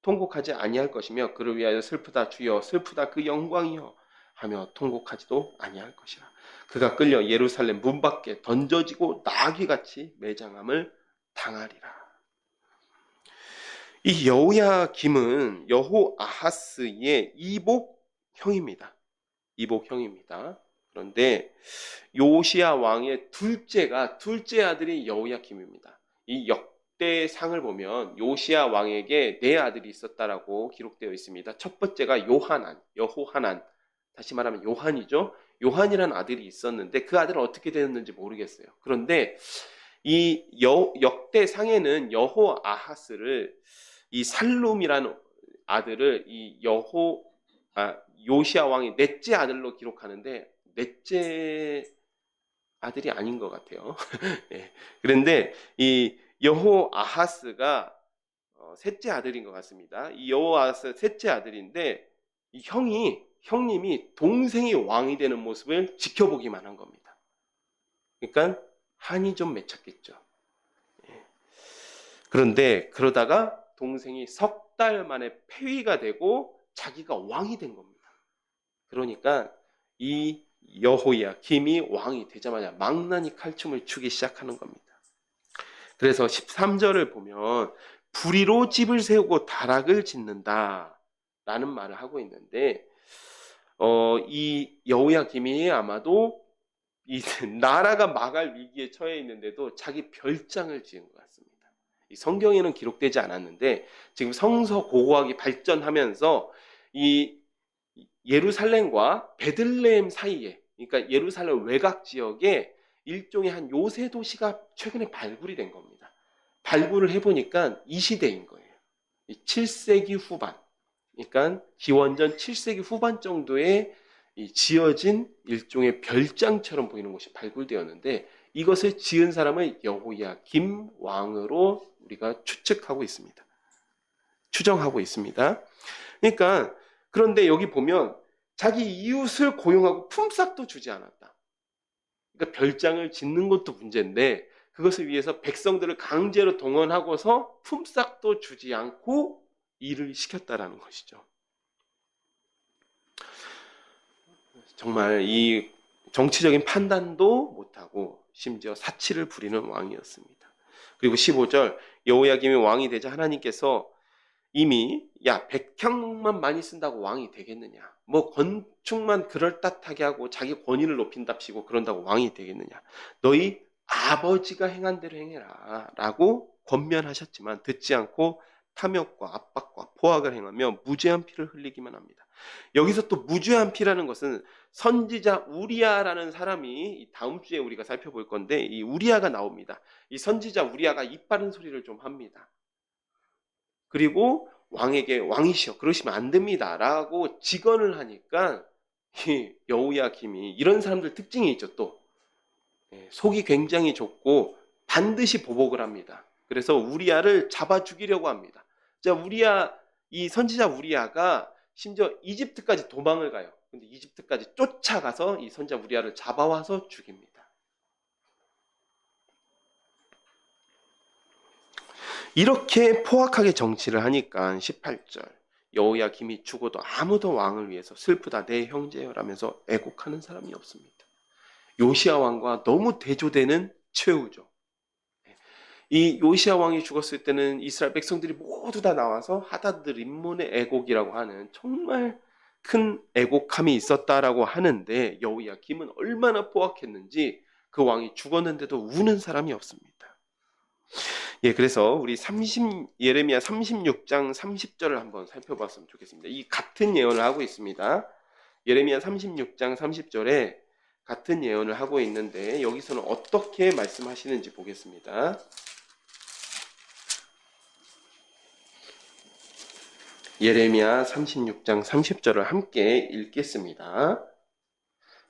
통곡하지 아니할 것이며 그를 위하여 슬프다 주여, 슬프다 그 영광이여 하며 통곡하지도 아니할 것이라. 그가 끌려 예루살렘 문 밖에 던져지고 나귀같이 매장함을 당하리라. 이 여호야김은 여호아하스의 이복형입니다. 이복형입니다. 그런데 요시야 왕의 둘째 아들이 여호야김입니다. 이 역대상을 보면 요시야 왕에게 네 아들이 있었다라고 기록되어 있습니다. 첫 번째가 여호하난, 다시 말하면 요한이죠. 요한이라는 아들이 있었는데 그 아들은 어떻게 되었는지 모르겠어요. 그런데 이 역대상에는 여호아하스를, 이 살룸이라는 아들을 이 요시야 왕이 넷째 아들로 기록하는데 넷째 아들이 아닌 것 같아요. 네. 그런데 이 여호아하스가 셋째 아들인 것 같습니다. 이 여호아하스 셋째 아들인데 이 형님이 동생이 왕이 되는 모습을 지켜보기만 한 겁니다. 그러니까 한이 좀 맺혔겠죠. 그런데 그러다가 동생이 석 달 만에 폐위가 되고 자기가 왕이 된 겁니다. 그러니까 이 여호야김이 왕이 되자마자 망나니 칼춤을 추기 시작하는 겁니다. 그래서 13절을 보면 불의로 집을 세우고 다락을 짓는다 라는 말을 하고 있는데, 이 여호야김이 아마도 이 나라가 망할 위기에 처해 있는데도 자기 별장을 지은 것 같습니다. 이 성경에는 기록되지 않았는데 지금 성서 고고학이 발전하면서 이 예루살렘과 베들레헴 사이에, 그러니까 예루살렘 외곽 지역에 일종의 한 요새 도시가 최근에 발굴이 된 겁니다. 발굴을 해보니까 이 시대인 거예요. 7세기 후반, 그러니까 기원전 7세기 후반 정도에 지어진 일종의 별장처럼 보이는 곳이 발굴되었는데, 이것을 지은 사람은 여호야김 왕으로 우리가 추측하고 있습니다. 추정하고 있습니다. 그러니까 그런데 여기 보면 자기 이웃을 고용하고 품삯도 주지 않았다. 그러니까 별장을 짓는 것도 문제인데 그것을 위해서 백성들을 강제로 동원하고서 품삯도 주지 않고 일을 시켰다라는 것이죠. 정말 이 정치적인 판단도 못하고 심지어 사치를 부리는 왕이었습니다. 그리고 15절, 여호야김이 왕이 되자 하나님께서 이미 백향목만 많이 쓴다고 왕이 되겠느냐, 뭐 건축만 그럴듯하게 하고 자기 권위를 높인답시고 그런다고 왕이 되겠느냐, 너희 아버지가 행한 대로 행해라 라고 권면하셨지만 듣지 않고 탐욕과 압박과 포악을 행하며 무죄한 피를 흘리기만 합니다. 여기서 또 무죄한 피라는 것은 선지자 우리야라는 사람이 다음 주에 우리가 살펴볼 건데, 이 우리야가 나옵니다. 이 선지자 우리야가 입 바른 소리를 좀 합니다. 그리고 왕에게 왕이시여 그러시면 안 됩니다 라고 직언을 하니까 이 여호야김이, 이런 사람들 특징이 있죠, 또 속이 굉장히 좁고 반드시 보복을 합니다. 그래서 우리야를 잡아 죽이려고 합니다. 자, 우리야, 이 선지자 우리야가 심지어 이집트까지 도망을 가요. 근데 이집트까지 쫓아가서 이 선지자 우리야를 잡아와서 죽입니다. 이렇게 포악하게 정치를 하니까 18절, 여호야김이 죽어도 아무도 왕을 위해서 슬프다 내 형제여라면서 애곡하는 사람이 없습니다. 요시야 왕과 너무 대조되는 최후죠. 이 요시야 왕이 죽었을 때는 이스라엘 백성들이 모두 다 나와서 하다드 림몬의 애곡이라고 하는 정말 큰 애곡함이 있었다라고 하는데, 여호야김은 얼마나 포악했는지 그 왕이 죽었는데도 우는 사람이 없습니다. 그래서 우리 예레미야 36장 30절을 한번 살펴봤으면 좋겠습니다. 이 같은 예언을 하고 있습니다. 예레미야 36장 30절에 같은 예언을 하고 있는데 여기서는 어떻게 말씀하시는지 보겠습니다. 예레미야 36장 30절을 함께 읽겠습니다.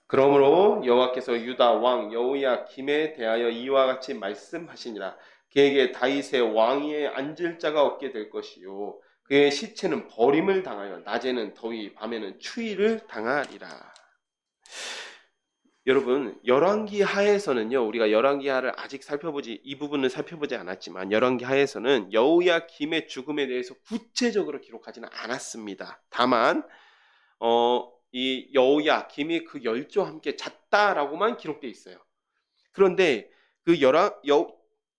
그러므로 여호와께서 유다 왕 여호야김에 대하여 이와 같이 말씀하시니라. 그에게 다윗의 왕위에 앉을 자가 없게 될 것이요 그의 시체는 버림을 당하여 낮에는 더위 밤에는 추위를 당하리라. 여러분, 열왕기 하에서는요, 우리가 열왕기 하를 아직 이 부분을 살펴보지 않았지만 열왕기 하에서는 여호야김의 죽음에 대해서 구체적으로 기록하지는 않았습니다. 다만 이 여호야김이 그 열조와 함께 잤다라고만 기록되어 있어요. 그런데 그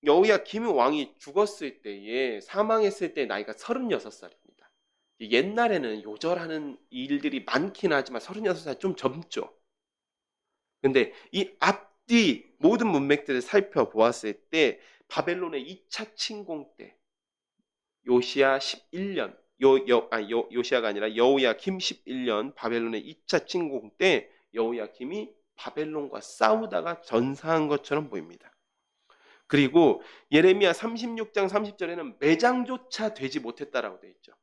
여호야김 왕이 죽었을 때에, 사망했을 때 나이가 36살입니다. 옛날에는 요절하는 일들이 많긴 하지만 36살 좀 젊죠. 근데 이 앞뒤 모든 문맥들을 살펴보았을 때 바벨론의 2차 침공 때 요시야 11년, 요시야가 아니라 여호야김 11년 바벨론의 2차 침공 때 여호야김이 바벨론과 싸우다가 전사한 것처럼 보입니다. 그리고 예레미야 36장 30절에는 매장조차 되지 못했다라고 되어 있죠.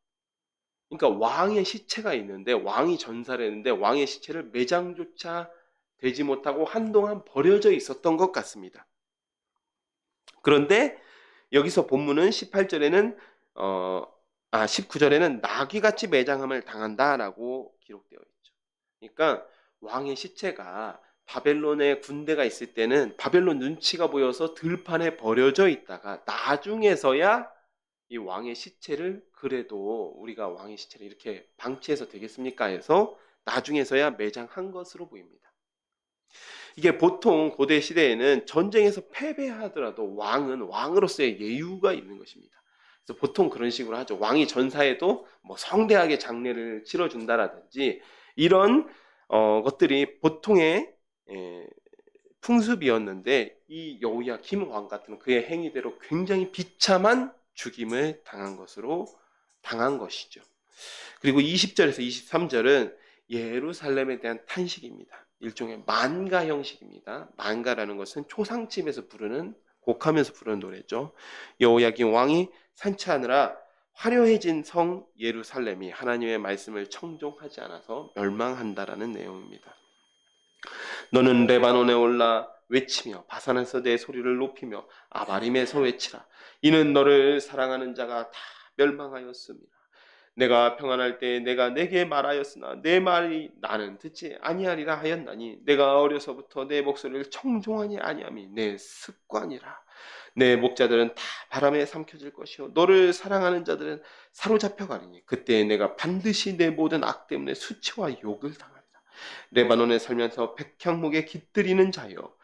그러니까 왕의 시체가 있는데, 왕이 전사를 했는데 왕의 시체를 매장조차 되지 못하고 한동안 버려져 있었던 것 같습니다. 그런데 여기서 본문은 19절에는 나귀같이 매장함을 당한다라고 기록되어 있죠. 그러니까 왕의 시체가 바벨론의 군대가 있을 때는 바벨론 눈치가 보여서 들판에 버려져 있다가 나중에서야 이 왕의 시체를, 그래도 우리가 왕의 시체를 이렇게 방치해서 되겠습니까 해서 나중에서야 매장한 것으로 보입니다. 이게 보통 고대 시대에는 전쟁에서 패배하더라도 왕은 왕으로서의 예우가 있는 것입니다. 그래서 보통 그런 식으로 하죠. 왕이 전사에도 뭐 성대하게 장례를 치러준다라든지 이런 것들이 보통의 예, 풍습이었는데 이 여호야김 왕 같은 그의 행위대로 굉장히 비참한 죽임을 당한 것이죠. 그리고 20절에서 23절은 예루살렘에 대한 탄식입니다. 일종의 만가 형식입니다. 만가라는 것은 초상집에서 부르는 곡하면서 부르는 노래죠. 여호야김 왕이 산치하느라 화려해진 성 예루살렘이 하나님의 말씀을 청종하지 않아서 멸망한다라는 내용입니다. 너는 레바논에 올라 외치며 바산에서 내 소리를 높이며 아바림에서 외치라. 이는 너를 사랑하는 자가 다 멸망하였습니다. 내가 평안할 때 내가 내게 말하였으나 내 말이 나는 듣지 아니하리라 하였나니 내가 어려서부터 내 목소리를 청종하니 아니함이 내 습관이라. 내 목자들은 다 바람에 삼켜질 것이요 너를 사랑하는 자들은 사로잡혀 가리니 그때 내가 반드시 내 모든 악 때문에 수치와 욕을 당하리라. 레바논에 살면서 백향목에 깃들이는 자여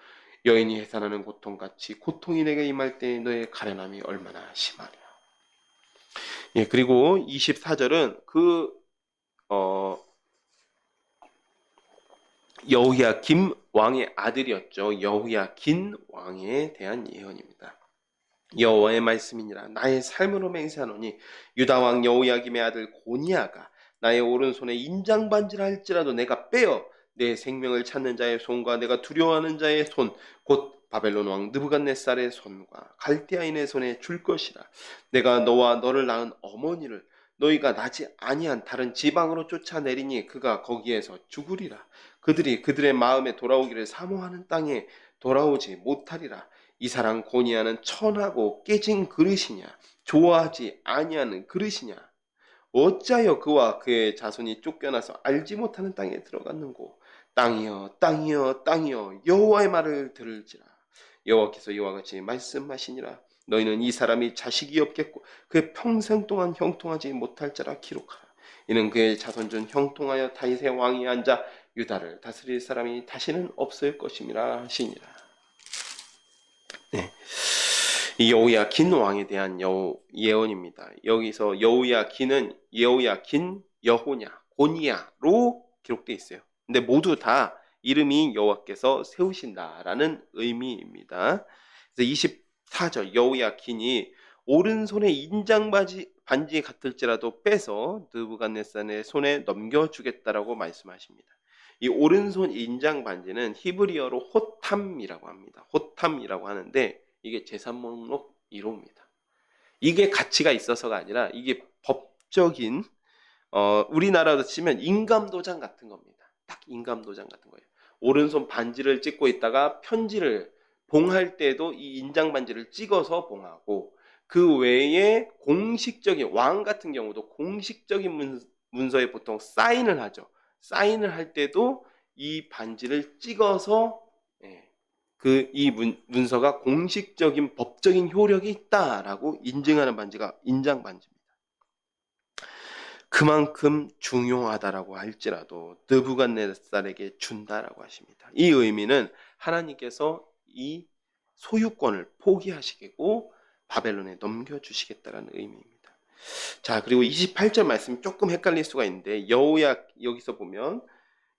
여인이 해산하는 고통같이 고통이 내게 임할 때 너의 가련함이 얼마나 심하랴. 예, 그리고 24절은 여호야김 왕의 아들이었죠. 여호야긴 왕에 대한 예언입니다. 여호와의 말씀이니라 나의 삶으로 맹세하노니 유다 왕 여호야김의 아들 고니야가 나의 오른손에 인장 반지를 할지라도 내가 빼어 내 생명을 찾는 자의 손과 내가 두려워하는 자의 손 곧 바벨론 왕 느부갓네살의 손과 갈대아인의 손에 줄 것이라. 내가 너와 너를 낳은 어머니를 너희가 나지 아니한 다른 지방으로 쫓아내리니 그가 거기에서 죽으리라. 그들이 그들의 마음에 돌아오기를 사모하는 땅에 돌아오지 못하리라. 이 사람 고니야는 천하고 깨진 그릇이냐 좋아하지 아니하는 그릇이냐 어찌하여 그와 그의 자손이 쫓겨나서 알지 못하는 땅에 들어갔는고. 땅이여 땅이여 땅이여 여호와의 말을 들을지라. 여호와께서 이와 같이 말씀하시니라. 너희는 이 사람이 자식이 없겠고 그의 평생 동안 형통하지 못할 자라 기록하라. 이는 그의 자손 중 형통하여 다윗의 왕이 앉아 유다를 다스릴 사람이 다시는 없을 것임이라 하시니라. 네. 이 여호야긴 왕에 대한 예언입니다. 여기서 여호야긴은 여호야긴, 여호냐, 고니야로 기록되어 있어요. 근데 모두 다 이름이 여호와께서 세우신다라는 의미입니다. 그래서 24절 여호야긴이 오른손에 인장 반지 같을지라도 빼서 느부갓네살의 손에 넘겨주겠다라고 말씀하십니다. 이 오른손 인장 반지는 히브리어로 호탐이라고 합니다. 호탐이라고 하는데 이게 재산 목록 1호입니다. 이게 가치가 있어서가 아니라 이게 법적인 우리나라로 치면 인감도장 같은 겁니다. 딱 인감도장 같은 거예요. 오른손 반지를 찍고 있다가 편지를 봉할 때도 이 인장 반지를 찍어서 봉하고 그 외에 공식적인 왕 같은 경우도 공식적인 문서에 보통 사인을 하죠. 사인을 할 때도 이 반지를 찍어서 이 문서가 공식적인 법적인 효력이 있다라고 인증하는 반지가 인장 반지입니다. 그만큼 중요하다라고 할지라도 느부갓네살에게 준다라고 하십니다. 이 의미는 하나님께서 이 소유권을 포기하시고 바벨론에 넘겨주시겠다라는 의미입니다. 자, 그리고 28절 말씀이 조금 헷갈릴 수가 있는데 여기서 보면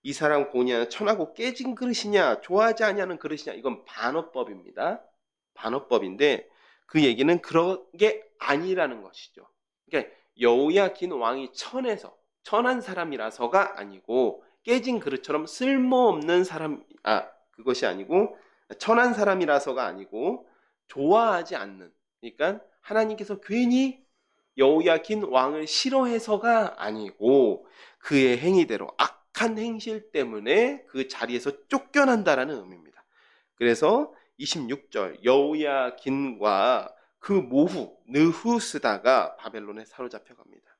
이 사람 고니야는 천하고 깨진 그릇이냐 좋아하지 아니하는 그릇이냐 이건 반어법입니다. 반어법인데 그 얘기는 그런 게 아니라는 것이죠. 그러니까 여호야긴 왕이 천한 사람이라서가 아니고 깨진 그릇처럼 쓸모없는 그것이 아니고 천한 사람이라서가 아니고 좋아하지 않는, 그러니까 하나님께서 괜히 여호야긴 왕을 싫어해서가 아니고 그의 행위대로 악한 행실 때문에 그 자리에서 쫓겨난다라는 의미입니다. 그래서 26절 여호야긴과 그 모후 느후스다가 바벨론에 사로잡혀 갑니다.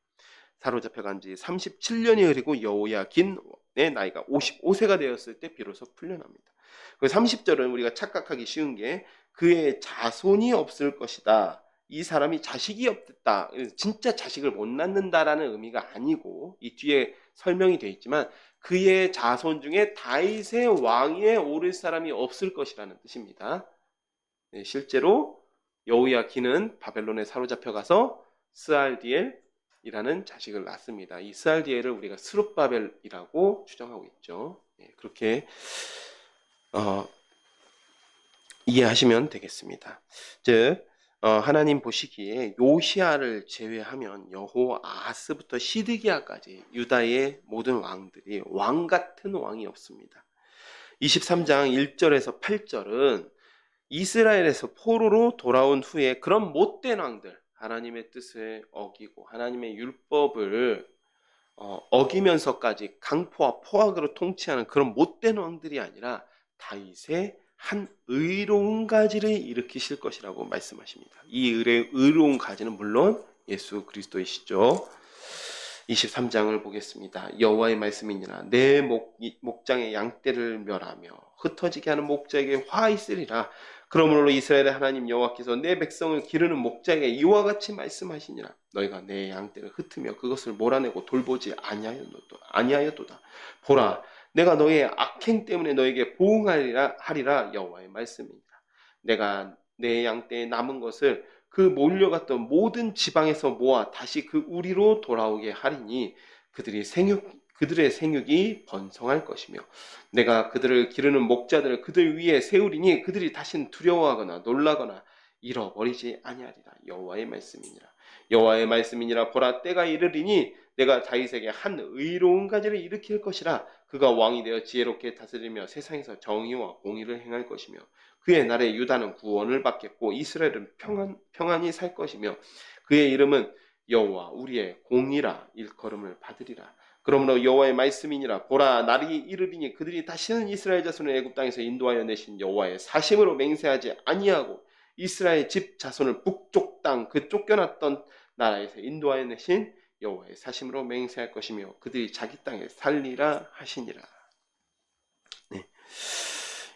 사로잡혀 간 지 37년이 흐르고 여호야긴의 나이가 55세가 되었을 때 비로소 풀려납니다. 그 30절은 우리가 착각하기 쉬운 게 그의 자손이 없을 것이다 이 사람이 자식이 없다, 진짜 자식을 못 낳는다라는 의미가 아니고, 이 뒤에 설명이 되어 있지만 그의 자손 중에 다윗의 왕위에 오를 사람이 없을 것이라는 뜻입니다. 네, 실제로 여호야긴은 바벨론에 사로잡혀 가서 스알디엘이라는 자식을 낳습니다. 이 스알디엘을 우리가 스룹바벨이라고 추정하고 있죠. 네, 그렇게 이해하시면 되겠습니다. 즉 하나님 보시기에 요시아를 제외하면 여호아하스부터 시드기야까지 유다의 모든 왕들이 왕 같은 왕이 없습니다. 23장 1절에서 8절은 이스라엘에서 포로로 돌아온 후에 그런 못된 왕들, 하나님의 뜻을 어기고 하나님의 율법을 어기면서까지 강포와 포악으로 통치하는 그런 못된 왕들이 아니라 다윗의 한 의로운 가지를 일으키실 것이라고 말씀하십니다. 이 의로운 가지는 물론 예수 그리스도이시죠. 23장을 보겠습니다. 여호와의 말씀이니라 내 목장의 양떼를 멸하며 흩어지게 하는 목자에게 화 있으리라. 그러므로 이스라엘의 하나님 여호와께서 내 백성을 기르는 목자에게 이와 같이 말씀하시니라. 너희가 내 양떼를 흩으며 그것을 몰아내고 돌보지 아니하였도다. 보라, 내가 너희의 악행 때문에 너에게 보응하리라 여호와의 말씀이니라. 내가 내 양떼에 남은 것을 그 몰려갔던 모든 지방에서 모아 다시 그 우리로 돌아오게 하리니 그들의 생육이 번성할 것이며 내가 그들을 기르는 목자들을 그들 위에 세우리니 그들이 다신 두려워하거나 놀라거나 잃어버리지 아니하리라. 여호와의 말씀이니라. 여호와의 말씀이니라. 보라, 때가 이르리니 내가 다윗에게 한 의로운 가지를 일으킬 것이라. 그가 왕이 되어 지혜롭게 다스리며 세상에서 정의와 공의를 행할 것이며 그의 날에 유다는 구원을 받겠고 이스라엘은 평안히 살 것이며 그의 이름은 여호와 우리의 공의라 일컬음을 받으리라. 그러므로 여호와의 말씀이니라. 보라, 날이 이르리니 그들이 다시는 이스라엘 자손을 애굽 땅에서 인도하여 내신 여호와의 사심으로 맹세하지 아니하고 이스라엘 집 자손을 북쪽 땅 그 쫓겨났던 나라에서 인도하여 내신 여호와의 사심으로 맹세할 것이며 그들이 자기 땅에 살리라 하시니라. 네.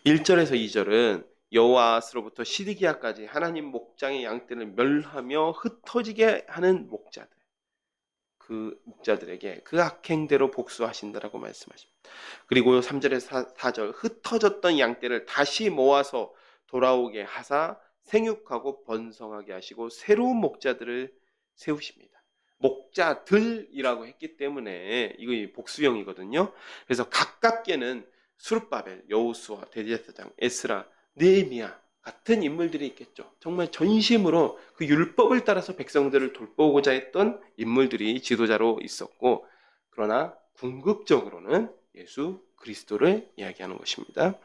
1절에서 2절은 여호아스로부터 시드기야까지 하나님 목장의 양떼를 멸하며 흩어지게 하는 목자들, 그 목자들에게 그 악행대로 복수하신다라고 말씀하십니다. 그리고 3절에서 4절 흩어졌던 양떼를 다시 모아서 돌아오게 하사 생육하고 번성하게 하시고 새로운 목자들을 세우십니다. 목자들이라고 했기 때문에 이거 복수형이거든요. 그래서 가깝게는 수룹바벨, 여호수아, 대제사장, 에스라, 느헤미야 같은 인물들이 있겠죠. 정말 전심으로 그 율법을 따라서 백성들을 돌보고자 했던 인물들이 지도자로 있었고, 그러나 궁극적으로는 예수 그리스도를 이야기하는 것입니다.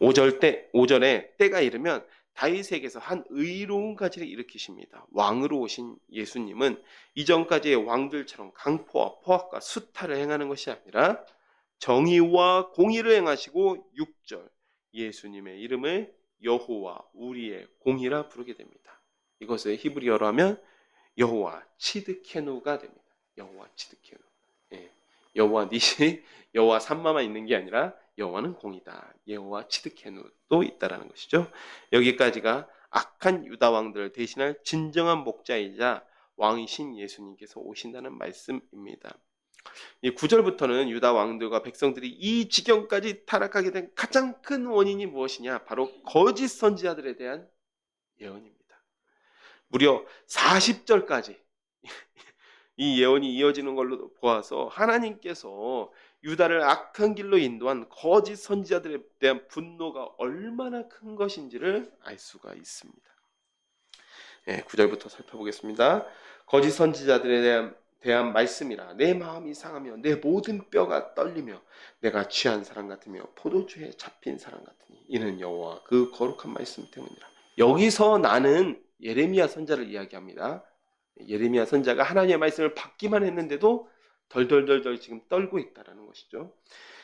5절에 때가 이르면 다윗에게서 한 의로운 가지를 일으키십니다. 왕으로 오신 예수님은 이전까지의 왕들처럼 강포와 포악과 수탈을 행하는 것이 아니라 정의와 공의를 행하시고 6절 예수님의 이름을 여호와 우리의 공의라 부르게 됩니다. 이것을 히브리어로 하면 여호와 치드케누가 됩니다. 여호와 치드케누. 예. 여호와 니시, 여호와 삼마만 있는 게 아니라 여호와는 공이다. 여호와 치드케누도 있다라는 것이죠. 여기까지가 악한 유다 왕들을 대신할 진정한 목자이자 왕이신 예수님께서 오신다는 말씀입니다. 이 9절부터는 유다 왕들과 백성들이 이 지경까지 타락하게 된 가장 큰 원인이 무엇이냐? 바로 거짓 선지자들에 대한 예언입니다. 무려 40절까지 이 예언이 이어지는 걸로 보아서 하나님께서 유다를 악한 길로 인도한 거짓 선지자들에 대한 분노가 얼마나 큰 것인지를 알 수가 있습니다. 9절부터 살펴보겠습니다. 거짓 선지자들에 대한 말씀이라 내 마음이 상하며 내 모든 뼈가 떨리며 내가 취한 사람 같으며 포도주에 잡힌 사람 같으니 이는 여호와 그 거룩한 말씀 때문이라. 여기서 나는 예레미야 선자를 이야기합니다. 예레미야 선자가 하나님의 말씀을 받기만 했는데도 덜덜덜덜 지금 떨고 있다라는 것이죠.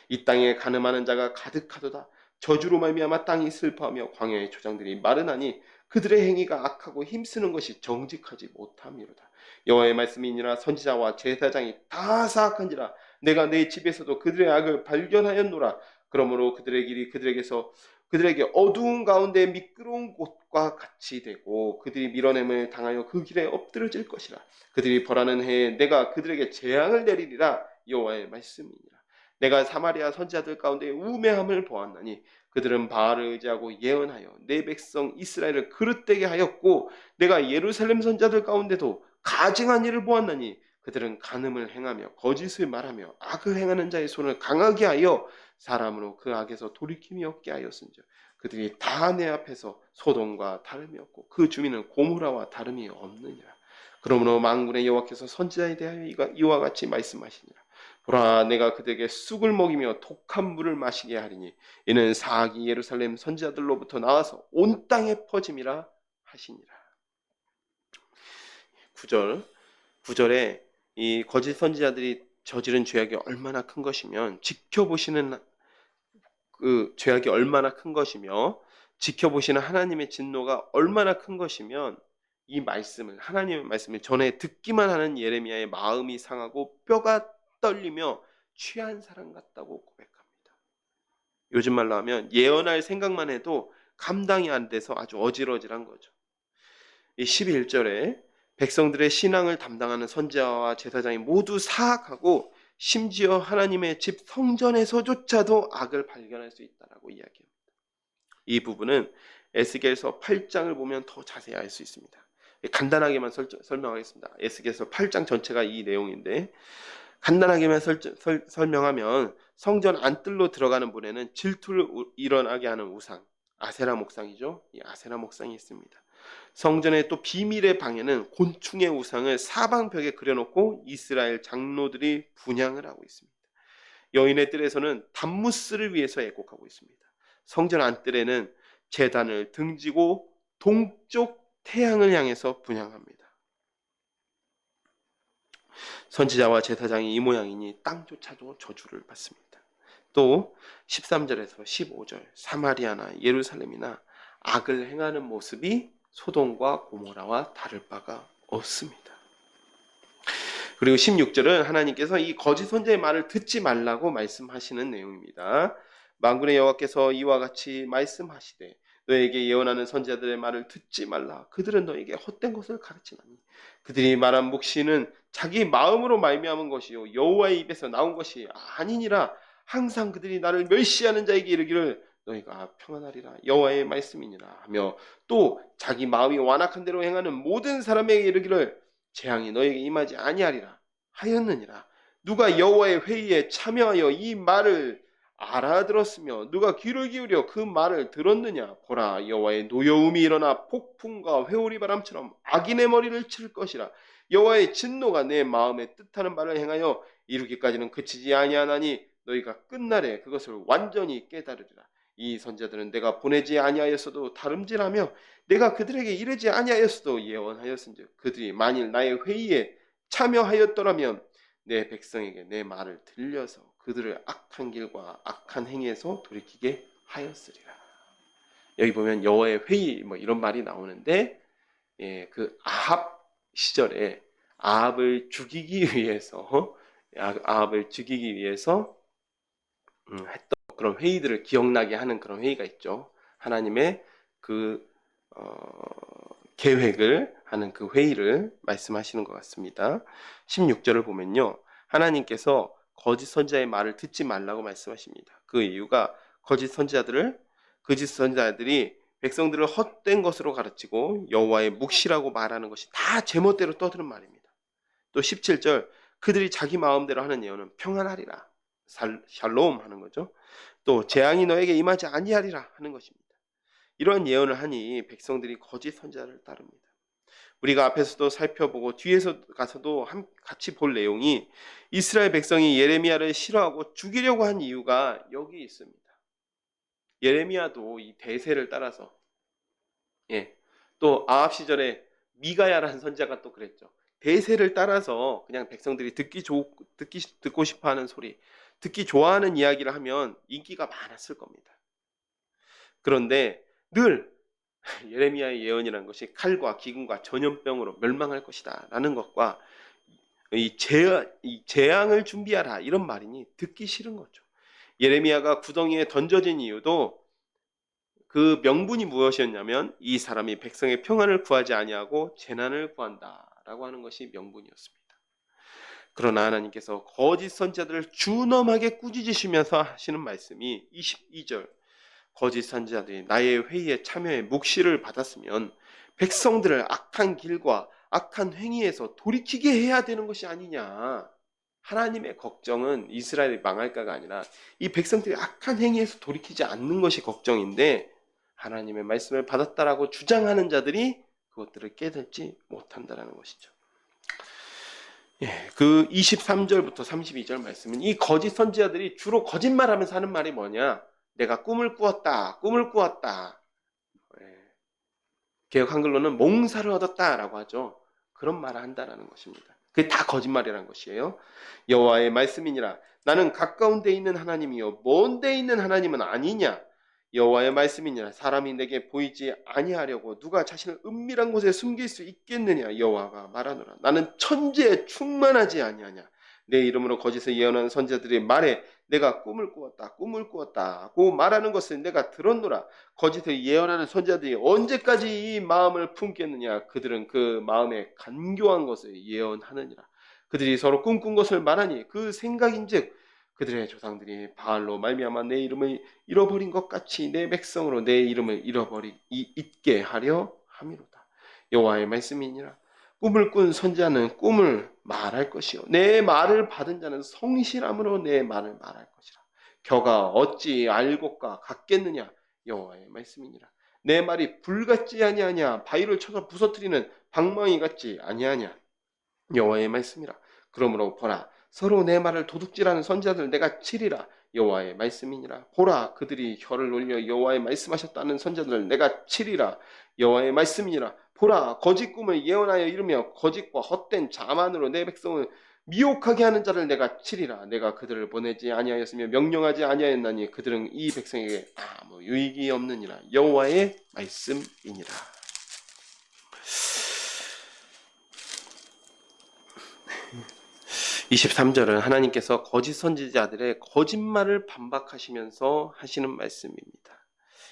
이 땅에 가늠하는 자가 가득하도다. 저주로 말미암아 땅이 슬퍼하며 광야의 초장들이 마르나니 그들의 행위가 악하고 힘쓰는 것이 정직하지 못함이로다. 여호와의 말씀이니라. 선지자와 제사장이 다 사악한지라 내가 내 집에서도 그들의 악을 발견하였노라. 그러므로 그들의 길이 그들에게서 그들에게 어두운 가운데 미끄러운 곳과 같이 되고 그들이 밀어냄을 당하여 그 길에 엎드러질 것이라. 그들이 벌하는 해에 내가 그들에게 재앙을 내리리라. 여호와의 말씀이니라. 내가 사마리아 선지자들 가운데 우매함을 보았나니 그들은 바알을 의지하고 예언하여 내 백성 이스라엘을 그릇되게 하였고 내가 예루살렘 선지자들 가운데도 가증한 일을 보았나니 그들은 간음을 행하며 거짓을 말하며 악을 행하는 자의 손을 강하게 하여 사람으로 그 악에서 돌이킴이 없게 하였은즉 그들이 다 내 앞에서 소돔과 다름이 없고 그 주민은 고모라와 다름이 없느니라. 그러므로 만군의 여호와께서 선지자에 대하여 이와 같이 말씀하시니라. 보라, 내가 그들에게 쑥을 먹이며 독한 물을 마시게 하리니 이는 사악이 예루살렘 선지자들로부터 나와서 온 땅에 퍼짐이라 하시니라. 9절에 이 거짓 선지자들이 저지른 죄악이 얼마나 큰 것이면 지켜보시는 그 죄악이 얼마나 큰 것이며 지켜보시는 하나님의 진노가 얼마나 큰 것이면 이 말씀을 하나님의 말씀을 전에 듣기만 하는 예레미야의 마음이 상하고 뼈가 떨리며 취한 사람 같다고 고백합니다. 요즘 말로 하면 예언할 생각만 해도 감당이 안 돼서 아주 어질어질한 거죠. 이 11절에 백성들의 신앙을 담당하는 선지자와 제사장이 모두 사악하고 심지어 하나님의 집 성전에서조차도 악을 발견할 수 있다라고 이야기합니다. 이 부분은 에스겔서 8장을 보면 더 자세히 알 수 있습니다. 간단하게만 설명하겠습니다. 에스겔서 8장 전체가 이 내용인데 간단하게만 설명하면 성전 안뜰로 들어가는 문에는 질투를 일어나게 하는 우상, 아세라 목상이죠. 이 아세라 목상이 있습니다. 성전의 또 비밀의 방에는 곤충의 우상을 사방벽에 그려놓고 이스라엘 장로들이 분향을 하고 있습니다. 여인의 뜰에서는 담무스를 위해서 애곡하고 있습니다. 성전 안뜰에는 제단을 등지고 동쪽 태양을 향해서 분향합니다. 선지자와 제사장이 이 모양이니 땅조차도 저주를 받습니다. 또 13절에서 15절 사마리아나 예루살렘이나 악을 행하는 모습이 소돔과 고모라와 다를 바가 없습니다. 그리고 16절은 하나님께서 이 거짓 선지자의 말을 듣지 말라고 말씀하시는 내용입니다. 만군의 여호와께서 이와 같이 말씀하시되 너에게 예언하는 선지자들의 말을 듣지 말라. 그들은 너에게 헛된 것을 가르치나니 그들이 말한 묵시는 자기 마음으로 말미암은 것이요 여호와의 입에서 나온 것이 아니니라. 항상 그들이 나를 멸시하는 자에게 이르기를 너희가 평안하리라 여호와의 말씀이니라 하며 또 자기 마음이 완악한 대로 행하는 모든 사람에게 이르기를 재앙이 너에게 임하지 아니하리라 하였느니라. 누가 여호와의 회의에 참여하여 이 말을 알아들었으며 누가 귀를 기울여 그 말을 들었느냐. 보라, 여호와의 노여움이 일어나 폭풍과 회오리 바람처럼 악인의 머리를 칠 것이라. 여호와의 진노가 내 마음에 뜻하는 바를 행하여 이루기까지는 그치지 아니하나니 너희가 끝날에 그것을 완전히 깨달으리라. 이 선지자들은 내가 보내지 아니하였어도 다름질하며 내가 그들에게 이르지 아니하였어도 예언하였은즉 그들이 만일 나의 회의에 참여하였더라면 내 백성에게 내 말을 들려서 그들을 악한 길과 악한 행위에서 돌이키게 하였으리라. 여기 보면 여호와의 회의 뭐 이런 말이 나오는데 그 아합 시절에 아합을 죽이기 위해서 했던 그런 회의들을 기억나게 하는 그런 회의가 있죠. 하나님의 그 계획을 하는 그 회의를 말씀하시는 것 같습니다. 16절을 보면요. 하나님께서 거짓 선지자의 말을 듣지 말라고 말씀하십니다. 그 이유가 거짓 선지자들이 백성들을 헛된 것으로 가르치고 여호와의 묵시라고 말하는 것이 다 제멋대로 떠드는 말입니다. 또 17절 그들이 자기 마음대로 하는 예언은 평안하리라. 샬롬 하는 거죠. 또 재앙이 너에게 임하지 아니하리라 하는 것입니다. 이러한 예언을 하니 백성들이 거짓 선지자를 따릅니다. 우리가 앞에서도 살펴보고 뒤에서 가서도 같이 볼 내용이 이스라엘 백성이 예레미야를 싫어하고 죽이려고 한 이유가 여기 있습니다. 예레미야도 이 대세를 따라서 또 아합 시절에 미가야라는 선지자가 또 그랬죠. 대세를 따라서 그냥 백성들이 듣고 싶어하는 소리, 듣기 좋아하는 이야기를 하면 인기가 많았을 겁니다. 그런데 늘 예레미야의 예언이라는 것이 칼과 기근과 전염병으로 멸망할 것이다 라는 것과 이 재앙을 준비하라 이런 말이니 듣기 싫은 거죠. 예레미야가 구덩이에 던져진 이유도 그 명분이 무엇이었냐면 이 사람이 백성의 평안을 구하지 아니하고 재난을 구한다라고 하는 것이 명분이었습니다. 그러나 하나님께서 거짓 선지자들을 준엄하게 꾸짖으시면서 하시는 말씀이 22절, 거짓 선지자들이 나의 회의에 참여해 묵시를 받았으면 백성들을 악한 길과 악한 행위에서 돌이키게 해야 되는 것이 아니냐. 하나님의 걱정은 이스라엘이 망할까가 아니라 이 백성들이 악한 행위에서 돌이키지 않는 것이 걱정인데, 하나님의 말씀을 받았다라고 주장하는 자들이 그것들을 깨닫지 못한다라는 것이죠. 그 23절부터 32절 말씀은 이 거짓 선지자들이 주로 거짓말하면서 하는 말이 뭐냐? 내가 꿈을 꾸었다, 꿈을 꾸었다. 개역 한글로는 몽사를 얻었다라고 하죠. 그런 말을 한다라는 것입니다. 그게 다 거짓말이라는 것이에요. 여호와의 말씀이니라. 나는 가까운 데 있는 하나님이요 먼 데 있는 하나님은 아니냐. 여호와의 말씀이니라. 사람이 내게 보이지 아니하려고 누가 자신을 은밀한 곳에 숨길 수 있겠느냐. 여호와가 말하노라. 나는 천지에 충만하지 아니하냐. 내 이름으로 거짓을 예언하는 선지자들이 말해 내가 꿈을 꾸었다, 꿈을 꾸었다고 말하는 것을 내가 들었노라. 거짓을 예언하는 선지자들이 언제까지 이 마음을 품겠느냐. 그들은 그 마음에 간교한 것을 예언하느니라. 그들이 서로 꿈꾼 것을 말하니 그 생각인즉 그들의 조상들이 바알로 말미암아 내 이름을 잃어버린 것 같이 내 백성으로 내 이름을 잊게 하려 함이로다. 여호와의 말씀이니라. 꿈을 꾼 선지자는 꿈을 말할 것이요 내 말을 받은 자는 성실함으로 내 말을 말할 것이라. 겨가 어찌 알곡과 같겠느냐. 여호와의 말씀이니라. 내 말이 불 같지 아니하냐. 바위를 쳐서 부서뜨리는 방망이 같지 아니하냐. 여호와의 말씀이라. 그러므로 보라, 서로 내 말을 도둑질하는 선지자들 내가 치리라. 여호와의 말씀이니라. 보라, 그들이 혀를 올려 여호와의 말씀하셨다는 선지자들 내가 치리라. 여호와의 말씀이니라. 보라, 거짓 꿈을 예언하여 이르며 거짓과 헛된 자만으로 내 백성을 미혹하게 하는 자를 내가 치리라. 내가 그들을 보내지 아니하였으며 명령하지 아니하였나니 그들은 이 백성에게 아무 유익이 없느니라. 여호와의 말씀이니라. 23절은 하나님께서 거짓 선지자들의 거짓말을 반박하시면서 하시는 말씀입니다.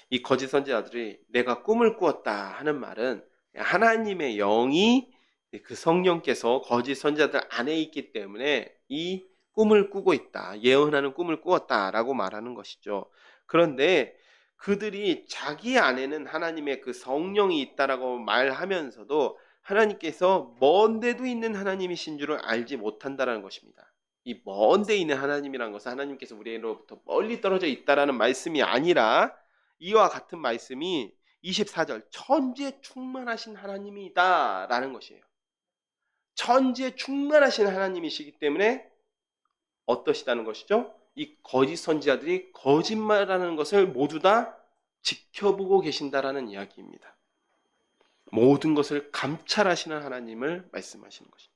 이 거짓 선지자들이 내가 꿈을 꾸었다 하는 말은 하나님의 영이, 그 성령께서 거짓 선지자들 안에 있기 때문에 이 꿈을 꾸고 있다, 예언하는 꿈을 꾸었다라고 말하는 것이죠. 그런데 그들이 자기 안에는 하나님의 그 성령이 있다라고 말하면서도 하나님께서 먼 데도 있는 하나님이신 줄을 알지 못한다라는 것입니다. 이 먼 데 있는 하나님이라는 것은 하나님께서 우리로부터 멀리 떨어져 있다라는 말씀이 아니라 이와 같은 말씀이 24절 천지에 충만하신 하나님이다라는 것이에요. 천지에 충만하신 하나님이시기 때문에 어떠시다는 것이죠? 이 거짓 선지자들이 거짓말하는 것을 모두 다 지켜보고 계신다라는 이야기입니다. 모든 것을 감찰하시는 하나님을 말씀하시는 것입니다.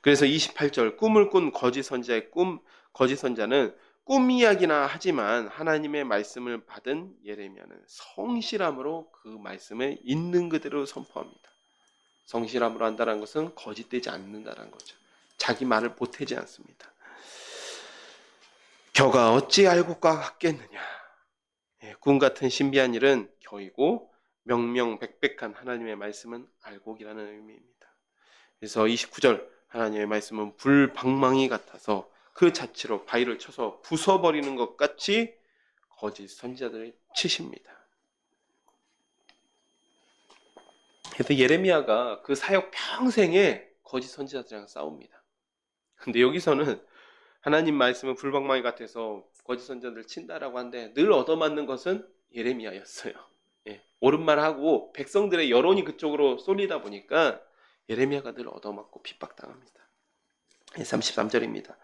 그래서 28절 꿈을 꾼 거짓 선지자의 거짓 선지자는 꿈 이야기나 하지만 하나님의 말씀을 받은 예레미야는 성실함으로 그 말씀을 있는 그대로 선포합니다. 성실함으로 한다는 것은 거짓되지 않는다는 거죠. 자기 말을 보태지 않습니다. 겨가 어찌 알곡과 같겠느냐. 꿈 같은 신비한 일은 겨이고 명명백백한 하나님의 말씀은 알곡이라는 의미입니다. 그래서 29절 하나님의 말씀은 불방망이 같아서 그 자체로 바위를 쳐서 부숴버리는 것 같이 거짓 선지자들을 치십니다. 그래서 예레미야가 그 사역 평생에 거짓 선지자들이랑 싸웁니다. 근데 여기서는 하나님 말씀은 불방망이 같아서 거짓 선지자들을 친다라고 하는데 늘 얻어맞는 것은 예레미야였어요. 옳은 말하고 백성들의 여론이 그쪽으로 쏠리다 보니까 예레미야가 늘 얻어맞고 핍박당합니다. 33절입니다.